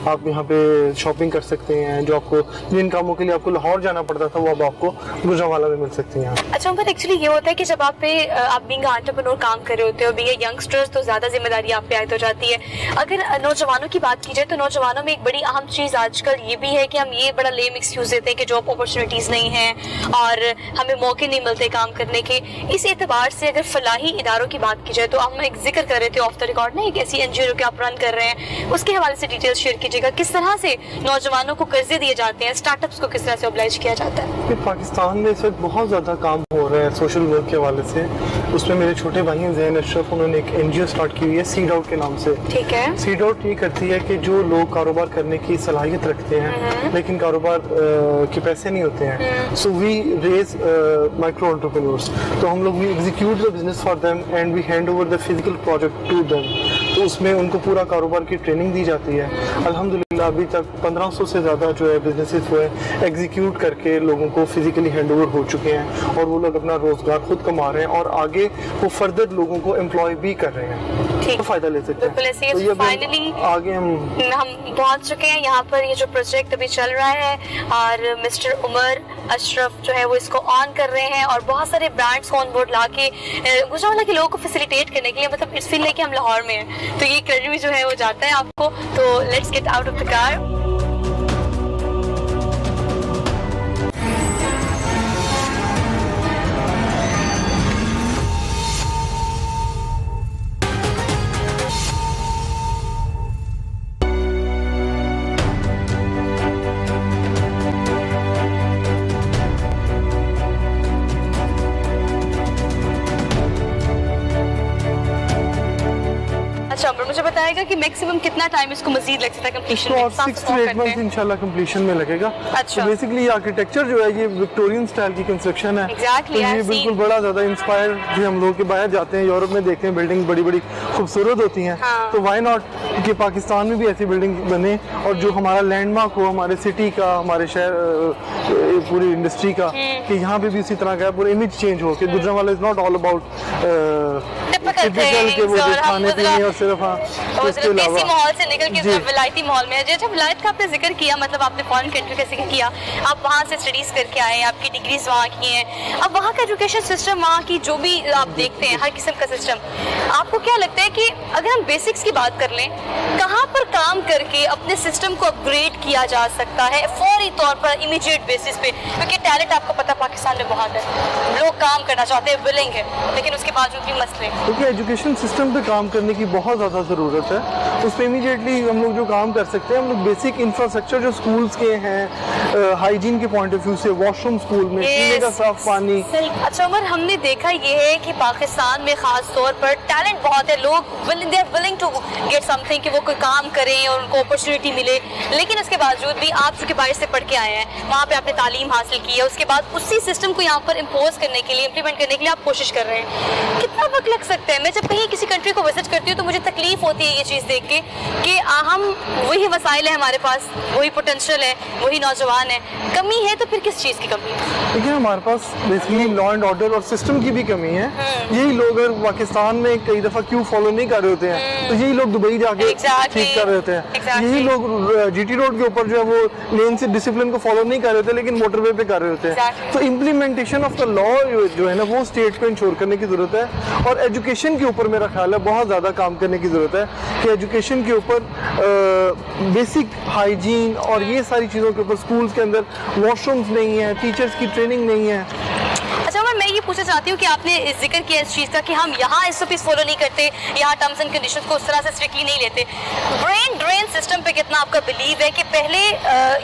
आप यहाँ पे शॉपिंग कर सकते हैं, जो आपको जिन कामों के लिए आपको लाहौर जाना पड़ता था वो अब आपको गुजरांवाला में मिल सकती हैं। अच्छा, पर एक्चुअली ये होता है कि जब आप बीइंग एंटरप्रेन्योर काम कर रहे होते हो, बीइंग यंगस्टर्स, तो ज्यादा जिम्मेदारी आप पे आयत हो जाती है। अगर नौजवानों की बात की जाए तो नौजवानों में एक बड़ी अहम चीज आजकल ये भी है कि हम ये बड़ा लेम एक्सक्यूज देते हैं कि जॉब अपॉर्चुनिटीज नहीं है और हमें मौके नहीं मिलते काम करने के। इस एतबार से अगर फलाही इदारों की बात की जाए तो हम एक जिक्र कर रहे थे ऑफ द रिकॉर्ड ना, एक ऐसी एनजीओ जो कि आप रन कर रहे हैं, उसके हवाले से डिटेल्स शेयर कीजिएगा। किस तरह से नौजवानों को कर्जे दिए जाते हैं, स्टार्टअप्स को किस तरह से ऑब्लाइज किया जाता है? पाकिस्तान में इस वक्त बहुत ज़्यादा काम हो रहा है सोशल वर्क के हवाले से। उसमें मेरे छोटे भाई हैं ज़ैन अशरफ, उन्होंने एक एनजीओ स्टार्ट की हुई है सीड आउट के नाम से। ठीक है। सीड आउट ये करती है कि जो लोग कारोबार करने की सलाहियत रखते हैं लेकिन कारोबार के पैसे नहीं होते हैं, so we raise micro entrepreneurs. तो हम लोग we execute the business for them and we hand over the physical project to them. तो उसमें उनको पूरा कारोबार की ट्रेनिंग दी जाती है। अल्हम्दुलिल्लाह अभी तक 1500 से ज़्यादा जो है बिजनेसेस वो है एग्जीक्यूट करके लोगों को फिजिकली हैंड ओवर हो चुके हैं और वो लोग अपना रोजगार खुद कमा रहे हैं और आगे वो फर्दर लोगों को एम्प्लॉय भी कर रहे हैं, तो फायदा ले सकते हैं। तो ये फाइनली आगे हम पहुंच चुके हैं यहाँ पर। ये जो प्रोजेक्ट अभी चल रहा है और मिस्टर उमर अशरफ जो है वो इसको ऑन कर रहे हैं और बहुत सारे ब्रांड्स को ऑन बोर्ड ला के गुजरांवाला के लोगों को फैसिलिटेट करने के लिए, मतलब इट्स फील लाइक कि हम लाहौर में हैं, तो ये क्रेडिट जो है वो जाता है आपको। तो let's get out of the car. जाएगा कि मैक्सिमम कितना टाइम इसको मजीद लग सकता है कंप्लीशन तो में? और 6 to 8 मंथ्स इंशाल्लाह कंप्लीशन में लगेगा। अच्छा। तो बेसिकली आर्किटेक्चर जो है ये विक्टोरियन स्टाइल की कंस्ट्रक्शन है। Exactly, तो ये I've बिल्कुल seen. बड़ा ज़्यादा इंस्पायर जो हम लोग के बाहर जाते हैं यूरोप में देखते हैं बिल्डिंग बड़ी बड़ी खूबसूरत होती हैं। हाँ। तो वाई नॉट कि पाकिस्तान में भी ऐसी बिल्डिंग बने और जो हमारा लैंडमार्क हो हमारे सिटी का, हमारे शहर, पूरी इंडस्ट्री का, कि यहाँ पे भी इसी तरह का पूरा इमेज चेंज हो कि Gujranwala is not all about typical के वो जो और हम खाने पीने और सिर्फ हाँ और इसके देसी अलावा माहौल से निकल के जी। विलायती माहौल में जब विलायत का आपने जिक्र किया, मतलब आपने फॉरेन कंट्री का जिक्र किया, आप वहाँ से स्टडीज करके आए, आपकी डिग्रीज वहाँ की हैं, अब वहाँ का एजुकेशन सिस्टम, वहाँ की जो भी आप देखते हैं हर किस्म का सिस्टम, आपको क्या लगता है कि अगर हम बेसिक्स की बात कर लें, कहाँ पर काम करके अपने सिस्टम को अपग्रेड किया जा सकता है फौरी तौर पर, इमीडिएट बेसिस पे? क्योंकि टैलेंट आपको पता पाकिस्तान में बहुत है, लोग काम करना चाहते हैं, विलिंग है, लेकिन उसके बावजूद भी मसले। क्योंकि एजुकेशन सिस्टम पे काम करने की बहुत ज़्यादा ज़रूरत है। उस पर इमीडिएटली हम लोग जो काम कर सकते हैं, हम लोग बेसिक इंफ्रास्ट्रक्चर जो स्कूल्स के हैं, हाइजीन के पॉइंट ऑफ व्यू से, वॉशरूम स्कूल में, पीने का साफ पानी। अच्छा उमर, हमने देखा ये है कि पाकिस्तान में खास तौर पर टैलेंट बहुत है, लोग they are willing to get something कि वो कोई काम करें और उनको अपॉर्चुनिटी मिले, लेकिन उसके बावजूद भी आप चूँकि बाहर से पढ़ के आए हैं, वहाँ पे आपने तालीम हासिल की है, उसके बाद उसी सिस्टम को यहाँ पर इम्पोज करने के लिए, इम्प्लीमेंट करने के लिए आप कोशिश कर रहे हैं, कितना वक्त लग सकता है? मैं जब कहीं किसी कंट्री को विजिट करती हूँ तो मुझे तकलीफ होती है ये चीज़ देख के कि हम वही वसाइल है हमारे पास, वही पोटेंशियल है, वही नौजवान है, कमी है तो फिर किस चीज़ की कमी है? देखिए हमारे पास बेसिकली लॉ एंड ऑर्डर और सिस्टम की भी कमी है। यही लोग अगर पाकिस्तान में कई दफ़ा क्यों फॉलो नहीं कर रहे होते हैं, तो यही लोग दुबई जाके Exactly. ठीक कर रहे होते हैं। Exactly. यही लोग जीटी रोड के ऊपर जो है वो लेन से डिसिप्लिन को फॉलो नहीं कर रहे होते, लेकिन मोटरवे पे कर रहे होते हैं। Exactly. तो इम्प्लीमेंटेशन ऑफ द लॉ जो है ना, वो स्टेट को इंश्योर करने की ज़रूरत है। और एजुकेशन के ऊपर मेरा ख्याल है बहुत ज़्यादा काम करने की ज़रूरत है कि एजुकेशन के ऊपर बेसिक हाइजीन और ये सारी चीज़ों के ऊपर स्कूल्स के अंदर वॉशरूम्स नहीं है, टीचर्स की ट्रेनिंग नहीं है। अच्छा उमर, मैं ये पूछना चाहती हूँ कि आपने जिक्र किया इस चीज़ का कि हम यहाँ एसओपीज फॉलो नहीं करते, यहाँ टर्म्स एंड कंडीशंस को उस तरह से स्ट्रिक्टली नहीं लेते। ब्रेन ड्रेन सिस्टम पे कितना आपका बिलीव है कि पहले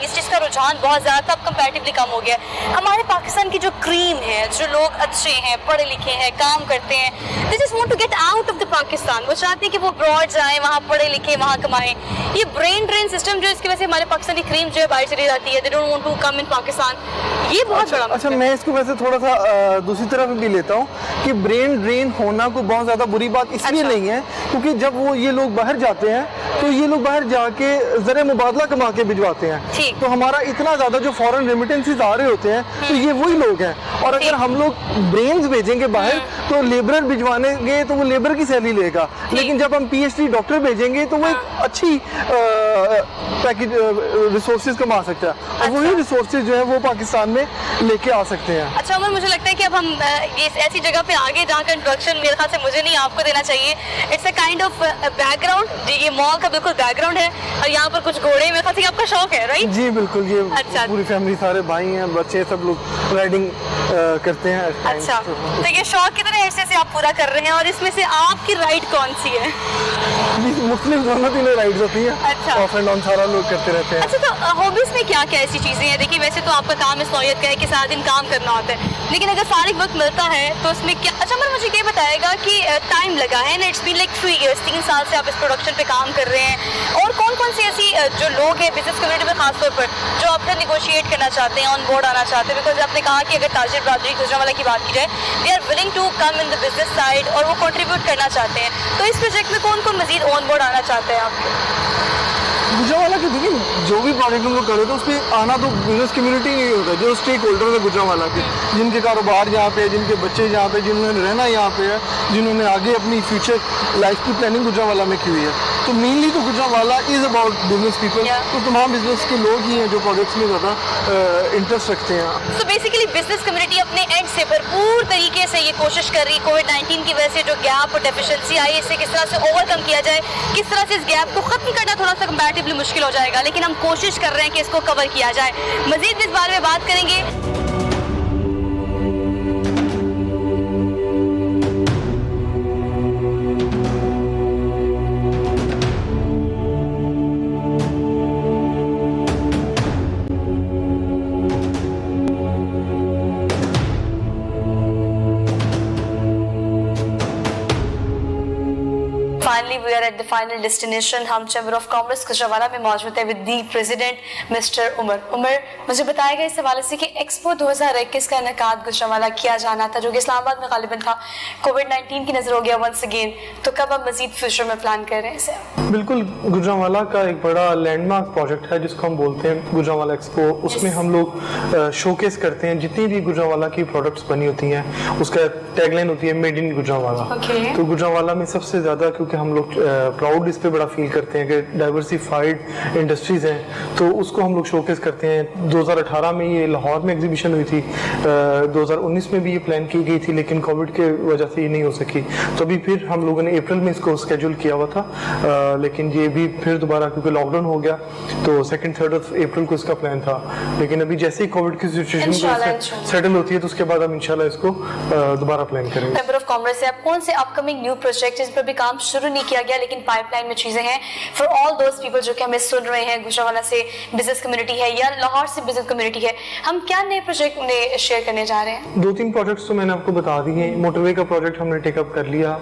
इस चीज़ का रुझान बहुत ज़्यादा था, अब कंपैरेटिवली कम हो गया? हमारे पाकिस्तान की जो क्रीम है, जो लोग अच्छे हैं, पढ़े लिखे हैं, काम करते हैं, they just want to get out of the Pakistan, वो चाहते हैं कि वो अब्रॉड जाएं, वहाँ पढ़े लिखे, वहाँ कमाएं। ये ब्रेन ड्रेन सिस्टम जो इसकी वजह से हमारे पाकिस्तानी क्रीम जो है बाहर चली जाती है, they don't want to come in Pakistan, ये बहुत बड़ा अच्छा, मैं इसको वैसे थोड़ा सा दूसरी तरफ भी लेता हूँ कि ब्रेन ड्रेन होना को बहुत ज़्यादा बुरी बात इसलिए अच्छा। नहीं है क्योंकि जब वो ये लोग बाहर जाते हैं तो ये लोग बाहर जाके ज़र मुबादला कमा के भिजवाते हैं, ठीक। तो हमारा इतना ज़्यादा जो फॉरेन रेमिटेंसेस आ रहे होते हैं तो ये वही लोग हैं। और अगर हम लोग ब्रेन्स भेजेंगे बाहर तो लेबरर भिजवानेंगे तो वो लेबर की सैलरी लेगा, लेकिन जब हम PhD डॉक्टर भेजेंगे तो वो एक अच्छी पैकेज रिसोर्सेज कमा सकता है और वही रिसोर्सेज जो है वो पाकिस्तान में लेके आ सकते हैं। अच्छा उमर, मुझे लगता है कि अब हम ये ऐसी जगह पे आगे जहाँ का इंट्रोडक्शन मेरे ख्याल से मुझे नहीं आपको देना चाहिए। It's a kind of background, ये मॉल का बिल्कुल बैकग्राउंड है और यहाँ पर कुछ घोड़े, मेरे ख्याल से आपका शौक है, राइट? जी बिल्कुल, ये अच्छा। पूरी फैमिली, सारे भाई हैं, बच्चे, सब लोग राइडिंग करते हैं। अच्छा, तो ये शौक कितने हिस्से से आप पूरा कर रहे हैं और इसमें से आपकी राइड कौन सी है? मुख्तलिफ दोनों तीनों राइड्स होती हैं, अच्छा। ऑफ एंड ऑन सारा लोग करते रहते हैं। अच्छा, तो हॉबीज में क्या क्या ऐसी चीजें हैं? देखिए वैसे तो आपका काम इस नौयत का है कि सारा दिन काम करना होता है, लेकिन अगर फारिग वक्त मिलता है तो उसमें क्या? अच्छा मैं मुझे ये बताएगा कि टाइम लगा है ना, इट्स बीन लाइक 3 years, 3 साल से आप इस प्रोडक्शन पे काम कर रहे हैं, और कौन कौन सी ऐसी जो लोग हैं बिजनेस कम्युनिटी में खासतौर पर जो आपसे निगोशिएट करना चाहते हैं, ऑन बोर्ड आना चाहते हैं? बिकॉज आपने कहा कि अगर ताजिर बरादरी गुजरांवाला की बात की जाए, they are willing to come in the business side और वो कंट्रीब्यूट करना चाहते हैं, तो इस प्रोजेक्ट में कौन कौन मजीद ऑन बोर्ड आना चाहते हैं आपके? गुजरांवाला के देखिए जो भी प्रोजेक्ट हम लोग कर रहे थे उसमें आना तो बिजनेस कम्युनिटी नहीं होता, जो स्टेक होल्डर है गुजरांवाला के, जिनके कारोबार यहाँ पे है, जिनके बच्चे यहाँ पे, जिन्होंने रहना यहाँ पे है, जिन्होंने आगे अपनी फ्यूचर लाइफ की प्लानिंग गुजरांवाला में की हुई है। तो मेनली तो Gujranwala is about business people, तो तमाम बिजनेस के लोग ही हैं जो प्रोजेक्ट्स में ज़्यादा इंटरेस्ट रखते हैं। तो बेसिकली बिजनेस कम्युनिटी अपने एंड से भरपूर तरीके से ये कोशिश कर रही है कोविड-19 की वजह से जो गैप और डेफिशिएंसी आई, इससे किस तरह से ओवरकम किया जाए, किस तरह से इस गैप को खत्म करना थोड़ा सा कंपैरेटिवली मुश्किल हो जाएगा, लेकिन हम कोशिश कर रहे हैं कि इसको कवर किया जाए। मजीद इस बारे में बात करेंगे। finally we are at the final destination. हम चैम्बर ऑफ कॉमर्स गुजरांवाला में मौजूद है with the president mister Umar. मुझे बताएगा इस हवाले से कि एक्सपो 2021 का इनेकाद गुजरांवाला किया जाना था जो कि इस्लामाबाद में गालिबन था, कोविड-19 की नजर हो गया वंस अगेन, तो कब आप मजीद फ्यूचर में प्लान कर रहे हैं इसे? बिल्कुल, गुजरांवाला का एक बड़ा लैंडमार्क प्रोजेक्ट है जिसको हम बोलते हैं गुजरांवाला एक्सपो. उसमें हम लोग शोकेस करते हैं जितनी भी गुजरांवाला की प्रोडक्ट्स बनी होती हैं. उसका टैगलाइन होती है मेड इन गुजरांवाला. तो गुजरांवाला में सबसे ज़्यादा क्योंकि हम लोग प्राउड इस पे बड़ा फील करते हैं कि डाइवर्सिफाइड इंडस्ट्रीज़ हैं, तो उसको हम लोग शोकेस करते हैं. 2018 में ये लाहौर में एग्जीबिशन हुई थी, 2019 में भी ये प्लान की गई थी लेकिन कोविड के वजह से ये नहीं हो सकी. तो अभी फिर हम लोगों ने अप्रैल में इसको स्केड्यूल किया हुआ था, लेकिन ये भी फिर दोबारा क्योंकि लॉकडाउन हो गया तो 2-3 अप्रैल को इसका प्लान था. लेकिन अभी जैसे ही कोविड की सिचुएशन सेटल होती है तो उसके बाद हम इंशाल्लाह इसको दोबारा प्लान करेंगे. चैम्बर ऑफ कॉमर्स से आप कौन से अपकमिंग न्यू प्रोजेक्ट जिस पर भी काम शुरू नहीं किया गया लेकिन पाइपलाइन में चीजें हैं, फॉर ऑल दोज पीपल जो कि हमें सुन रहे हैं, गुजरांवाला से बिजनेस कम्युनिटी है या लाहौर से बिजनेस कम्युनिटी है, हम क्या नए प्रोजेक्ट उन्हें शेयर करने जा रहे हैं? 2-3 प्रोजेक्ट्स तो मैंने आपको बता दिए. मोटरवे का प्रोजेक्ट हमने टेकअप कर लिया.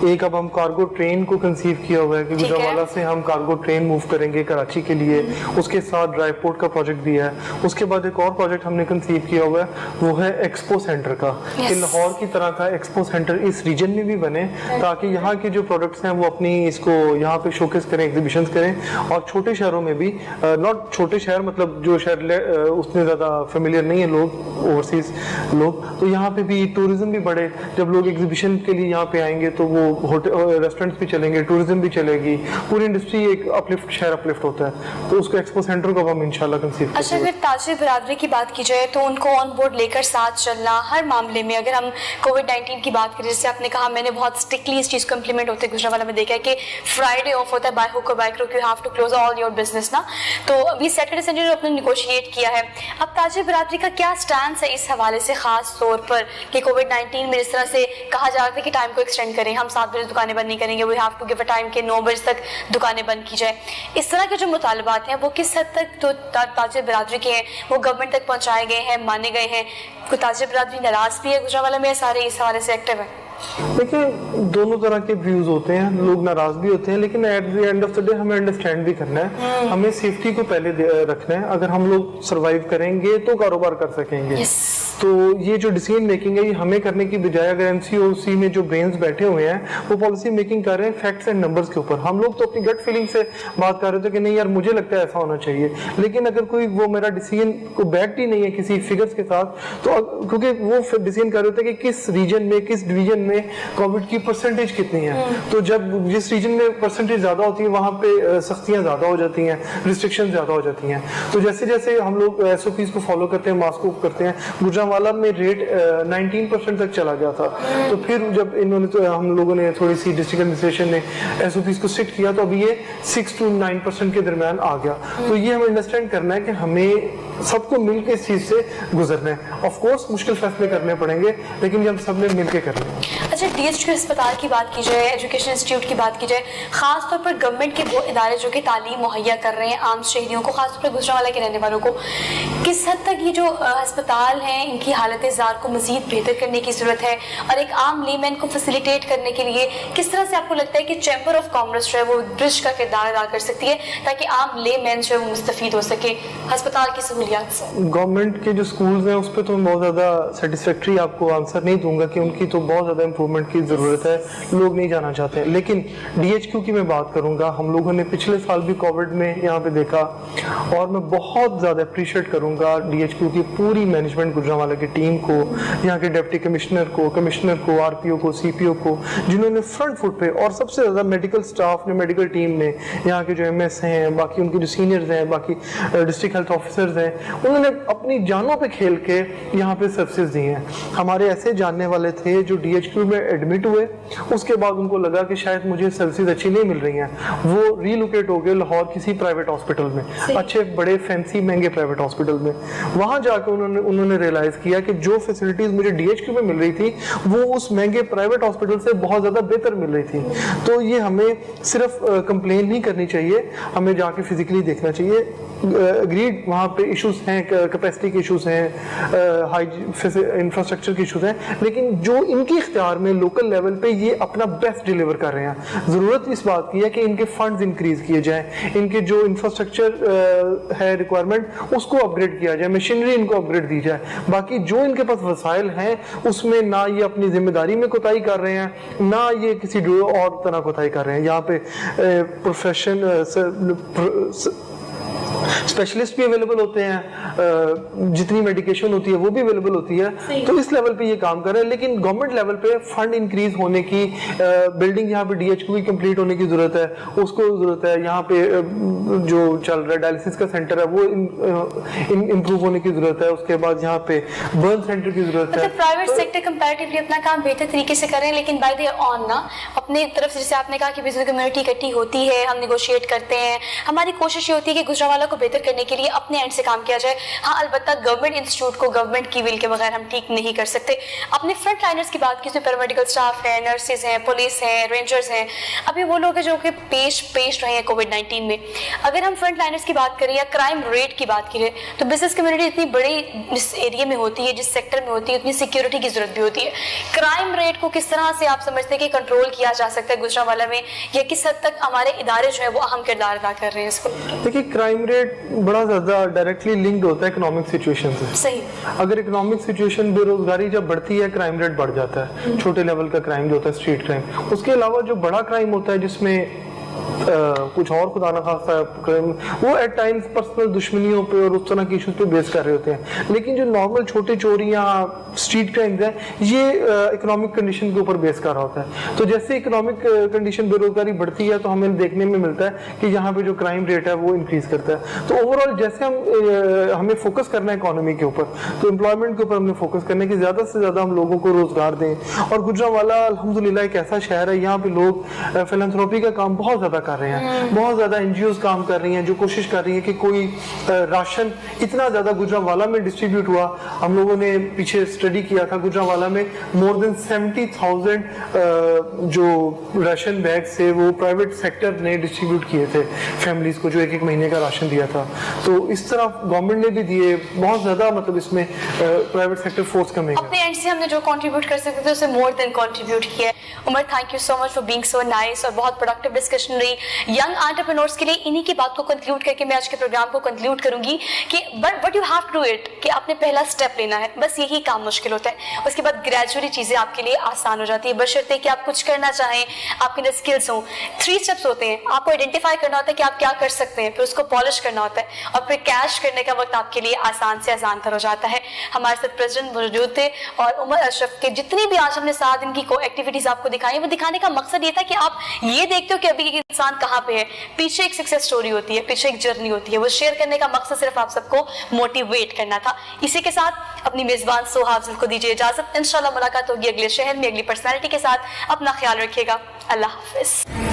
एक अब हम कार्गो ट्रेन को कंसीव किया हुआ है कि गुजरांवाला से हम कार्गो ट्रेन मूव करेंगे कराची के लिए. उसके साथ ड्राई पोर्ट का प्रोजेक्ट भी है. उसके बाद एक और प्रोजेक्ट हमने कंसीव किया हुआ है वो है एक्सपो सेंटर का, कि लाहौर की तरह का एक्सपो सेंटर इस रीजन में भी बने ताकि यहाँ के जो प्रोडक्ट्स हैं वो अपनी इसको यहाँ पे शोकेस करें, एग्जीबिशंस करें. और छोटे शहरों में भी, नॉट छोटे शहर मतलब जो शहर उतने ज़्यादा फेमिलियर नहीं है लोग, ओवरसीज लोग, तो यहाँ पे भी टूरिज्म भी बढ़े. जब लोग एग्जीबिशन के लिए यहाँ पे आएंगे तो वो होटल रेस्टोरेंट्स भी चलेंगे, टूरिज्म भी चलेगी, पूरी इंडस्ट्री एक अपलिफ्ट, शहर अपलिफ्ट होता है. तो उसको एक्सपो सेंटर को हम इंशाल्लाह कंसीव करेंगे. अच्छा, अगर ताजिर बिरादरी की बात की जाए तो उनको ऑन बोर्ड लेकर साथ चलना हर मामले में, अगर हम कोविड-19 की बात करें, जैसे आपने कहा, मैंने बहुत स्ट्रिक्टली इस चीज़ को इम्प्लीमेंट होते गुजरांवाला में देखा है कि फ्राइडे ऑफ होता है बाय हुक और by crook, you have to close all your business ना. तो अभी सैटरडे संडे आपने निगोशिएट किया है. अब ताजिर बिरादरी का क्या स्टैंड है इस हवाले से, खास तौर पर कि कोविड-19 में इस तरह से कहा जा रहा था कि टाइम को एक्सटेंड करें, हम 7 बजे दुकानें बंद नहीं करेंगे, we have to give a time के 9 बजे तक दुकानें बंद की जाए. इस तरह के जो मुतालबात हैं वो किस हद तक तो ताजिर बिरादरी के हैं, वो गवर्नमेंट तक पहुँचाए गए हैं, माने गए हैं? कोई ताजिर बिरादरी नाराज भी है गुजरांवाला में, सारे इस हवाले से एक्टिव है? देखिए, दोनों तरह के व्यूज होते हैं, लोग नाराज भी होते हैं लेकिन at the end of the day हमें अंडरस्टैंड भी करना है. हमें सेफ्टी को पहले रखना है. अगर हम लोग सरवाइव करेंगे तो कारोबार कर सकेंगे. तो ये जो डिसीजन मेकिंग है ये हमें करने की बजाय अगर एमसीओसी में जो ब्रेन्स बैठे हुए हैं वो पॉलिसी मेकिंग कर रहे हैं फैक्ट्स एंड नंबर्स के ऊपर. हम लोग तो अपनी गट फीलिंग से बात कर रहे थे कि नहीं यार मुझे लगता है ऐसा होना चाहिए, लेकिन अगर कोई वो मेरा डिसीजन को बैक्ड ही नहीं है किसी फिगर्स के साथ, तो क्योंकि वो डिसीजन कर रहे थे कि किस रीजन में, किस डिवीजन में कोविड की परसेंटेज कितनी है. तो जब जिस रीजन में परसेंटेज ज्यादा होती है वहां पे सख्तियां ज्यादा हो जाती हैं, रिस्ट्रिक्शन ज्यादा हो जाती हैं. तो जैसे जैसे हम लोग एसओपीज को फॉलो करते हैं, मास्क को करते हैं, गुजरांवाला में रेट 19% तक चला गया था. तो फिर जब इन्होंने तो हम लोगों ने थोड़ी सी डिस्ट्रिक्ट एडमिनिस्ट्रेशन ने एसओपीज को स्ट्रिक्ट किया तो अभी ये 6 to 9% के दरमियान आ गया. तो ये हमें अंडरस्टैंड करना है कि हमें सबको मिलकर इस चीज से गुजरना है. ऑफ कोर्स मुश्किल फैसले करने पड़ेंगे लेकिन ये हम सब ने मिलकर करना है. अच्छा, डीएचक्यू अस्पताल की बात की जाए, एजुकेशन इंस्टीट्यूट की बात की जाए, खास तौर पर गवर्नमेंट के वो इदारे जो कि तालीम मुहैया कर रहे हैं आम शहरियों को, खास तौर पर गुजरांवाला के रहने वालों को, किस हद तक ये जो अस्पताल हैं इनकी हालत ज़ार को मज़ीद बेहतर करने की ज़रूरत है, और एक आम लेमैन को फैसिलिटेट करने के लिए किस तरह से आपको लगता है कि चैम्बर ऑफ कॉमर्स जो है वो ब्रिज का किरदार अदा कर सकती है ताकि आम लेमैन जो है वो मुस्तफ़ीद हो सके अस्पताल की सहूलियात से? गवर्नमेंट के जो स्कूल्स हैं उस पर तो मैं बहुत ज़्यादा सेटिस्फैक्ट्री आपको आंसर नहीं दूंगा कि उनकी तो बहुत ज़्यादा इंप्रूवमेंट की ज़रूरत है, लोग नहीं जाना चाहते. लेकिन डीएचक्यू की मैं बात करूंगा, हम लोगों ने पिछले साल भी कोविड में यहाँ पे देखा, और मैं बहुत ज़्यादा अप्रिशिएट करूंगा डीएचक्यू की पूरी मैनेजमेंट गुजरांवाला की टीम को, यहाँ के डिप्टी कमिश्नर को, आरपीओ को, सीपीओ को, जिन्होंने फ्रंट फुट पे, और सबसे ज़्यादा मेडिकल स्टाफ ने, मेडिकल टीम ने, यहाँ के जो एमएस हैं, बाकी उनके जो सीनियर्स हैं, बाकी डिस्ट्रिक्ट हेल्थ ऑफिसर्स हैं, उन्होंने अपनी जानों पे खेल के यहाँ पे सर्विसेज दी हैं. हमारे ऐसे जानने वाले थे जो डीएचक्यू में एडमिट हुए, उसके बाद उनको लगा कि शायद मुझे सर्विसेज अच्छी नहीं मिल रही हैं, वो रीलोकेट हो गए लाहौर किसी प्राइवेट हॉस्पिटल में, अच्छे बड़े फैंसी महंगे प्राइवेट हॉस्पिटल में. वहां जाकर उन्होंने रियलाइज किया कि जो फैसिलिटीज मुझे डीएचक्यू में मिल रही थी वो उस महंगे प्राइवेट हॉस्पिटल से बहुत ज्यादा बेहतर मिल रही थी. तो ये हमें सिर्फ कंप्लेन नहीं करनी चाहिए, हमें जाके फिजिकली देखना चाहिए. अग्रीड, वहाँ पे इशू ایشوز ہیں, کیپیسٹی کے ایشوز ہیں, انفراسٹرکچر کے ایشوز ہیں, لیکن جو ان کے اختیار میں لوکل لیول پہ یہ اپنا بیسٹ ڈیلیور کر رہے ہیں. ضرورت اس بات کی ہے کہ ان کے فنڈز انکریز کیے جائیں, ان کے جو انفراسٹرکچر ہے ریکوائرمنٹ اس کو اپ گریڈ کیا جائے, مشینری ان کو اپ گریڈ دی جائے. باقی جو ان کے پاس وسائل ہیں اس میں نہ یہ اپنی ذمہ داری میں کوتاہی کر رہے ہیں, نہ یہ کسی اور طرح کوتاہی کر رہے ہیں. یہاں پہ پروفیشن اسپیشلسٹ بھی اویلیبل ہوتے ہیں, جتنی میڈیکیشن ہوتی ہے وہ بھی اویلیبل ہوتی ہے, تو اس لیول پہ یہ کام کر رہے ہیں. لیکن گورنمنٹ لیول پہ فنڈ انکریز ہونے کی, بلڈنگ یہاں پہ ڈی ایچ کو بھی کمپلیٹ ہونے کی ضرورت ہے, اس کو ضرورت ہے. یہاں پہ جو چل رہا ہے ڈائلسس کا سینٹر ہے وہ امپروو ہونے کی ضرورت ہے. اس کے بعد یہاں پہ برن سینٹر کی ضرورت ہے. پرائیویٹ سیکٹر کمپیریٹیولی اپنا کام بہتر طریقے سے کر رہے ہیں, لیکن بائی دیئر آن نا اپنے طرف سے, جیسے آپ نے کہا کہ بزنس کمیونٹی اکٹھی ہوتی ہے, ہم نیگوشیٹ کرتے ہیں, ہماری کوشش یہ ہوتی ہے کہ گجرانوالہ کو بہتر کرنے کے لیے اپنے اینڈ سے کام کیا جائے. ہاں البتہ گورنمنٹ انسٹیٹیوٹ کو گورنمنٹ کی ول کے بغیر ہم ٹھیک نہیں کر سکتے. اپنے فرنٹ لائنرز کی بات کی, اس میں پیرامیڈیکل اسٹاف ہے, نرسز ہیں, پولیس ہیں, رینجرز ہیں, ابھی وہ لوگ ہیں جو کہ پیش رہے ہیں کووڈ-19 میں. اگر ہم فرنٹ لائنرز کی بات کریں یا کرائم ریٹ کی بات کریں تو بزنس کمیونٹی اتنی بڑی جس ایریا میں ہوتی ہے, جس سیکٹر میں ہوتی ہے, اتنی سیکیورٹی کی ضرورت بھی ہوتی ہے. کرائم ریٹ کو کس طرح سے آپ سمجھتے ہیں کہ کنٹرول کیا جا سکتا ہے گجرانوالہ میں, یا کس حد تک ہمارے ادارے جو ہیں وہ اہم کردار ادا کر رہے ہیں اس کو؟ دیکھیے کرائم ریٹ بڑا زیادہ ڈائریکٹلی لنکڈ ہوتا ہے اکنامک سچویشن سے. صحیح. اگر اکنامک سچویشن, بے روزگاری جب بڑھتی ہے کرائم ریٹ بڑھ جاتا ہے. چھوٹے لیول کا کرائم جو ہوتا ہے اسٹریٹ کرائم, اس کے علاوہ جو بڑا کرائم ہوتا ہے جس میں کچھ اور خدا نہ خواستہ وہ ایٹ ٹائمز پرسنل دشمنیوں پہ اور اس طرح کی ایشوز پہ بیس کر رہے ہوتے ہیں. لیکن جو نارمل چھوٹے چوریاں اسٹریٹ کرائمز ہیں یہ اکنامک کنڈیشن کے اوپر بیس کر رہا ہوتا ہے. تو جیسے اکنامک کنڈیشن, بے روزگاری بڑھتی ہے تو ہمیں دیکھنے میں ملتا ہے کہ یہاں پہ جو کرائم ریٹ ہے وہ انکریز کرتا ہے. تو اوور آل جیسے ہمیں فوکس کرنا ہے اکانومی کے اوپر, تو امپلائمنٹ کے اوپر ہم نے فوکس کرنا ہے کہ زیادہ سے زیادہ ہم لوگوں کو روزگار دیں. اور گجرانوالہ الحمدللہ ایک ایسا شہر ہے یہاں پہ لوگ فلانتھروپی کا کام بہت زیادہ کر رہے ہیں, بہت زیادہ این جی اوز کام کر رہی ہیں جو کوشش کر رہی ہیں کہ کوئی راشن اتنا زیادہ گجرانوالہ میں ڈسٹریبیوٹ ہوا. ہم لوگوں نے پیچھے اسٹڈی کیا تھا, گجرانوالہ میں مور دین 70,000 جو راشن بیگ سے وہ پرائیویٹ سیکٹر نے ڈسٹریبیوٹ کیے تھے فیملیز کو, جو ایک مہینے کا راشن دیا تھا. تو اس طرح گورنمنٹ نے بھی دیے بہت زیادہ, مطلب اس میں پرائیویٹ سیکٹر فورس کمنگ ہے. اپنے اینڈ سے ہم نے جو کنٹریبیوٹ کر سکتے تھے اسے مور دین کنٹریبیوٹ کیا ہے. Umar thank you so much for being so nice, اور بہت پروڈکٹیو ڈسکشن رہی ینگ انٹرپرینورس کے لیے. انہی کی بات کو کنکلوڈ کر کے میں آج کے پروگرام کو کنکلوڈ کروں گی کہ but you have to do it, کہ آپ نے پہلا اسٹیپ لینا ہے, بس یہی کام مشکل ہوتا ہے. اس کے بعد گریجولی چیزیں آپ کے لیے آسان ہو جاتی ہے, بشرطے کہ آپ کچھ کرنا چاہیں, آپ کے اندر اسکلس ہوں. 3 اسٹیپس ہوتے ہیں, آپ کو آئیڈینٹیفائی کرنا ہوتا ہے کہ آپ کیا کر سکتے ہیں, پھر اس کو پالش کرنا ہوتا ہے, اور پھر کیش کرنے کا وقت آپ کے لیے آسان سے آسان تر ہو جاتا ہے. ہمارے ساتھ پریزیڈنٹ موجود تھے, اور عمر اشرف کے جتنی بھی آج ہم نے 7 دن کی ایکٹیویٹیز آپ کو دکھائی, وہ دکھانے کا مقصد یہ تھا کہ آپ یہ دیکھتے ہو کہ ابھی ایک انسان کہاں پہ ہے, پیچھے ایک سکسیس سٹوری ہوتی ہے, پیچھے ایک جرنی ہوتی ہے. وہ شیئر کرنے کا مقصد صرف آپ سب کو موٹیویٹ کرنا تھا. اسی کے ساتھ اپنی میزبان سوہا افضل کو دیجیے اجازت. انشاءاللہ ملاقات ہوگی اگلے شہر میں اگلی پرسنالٹی کے ساتھ. اپنا خیال رکھیے گا. اللہ حافظ.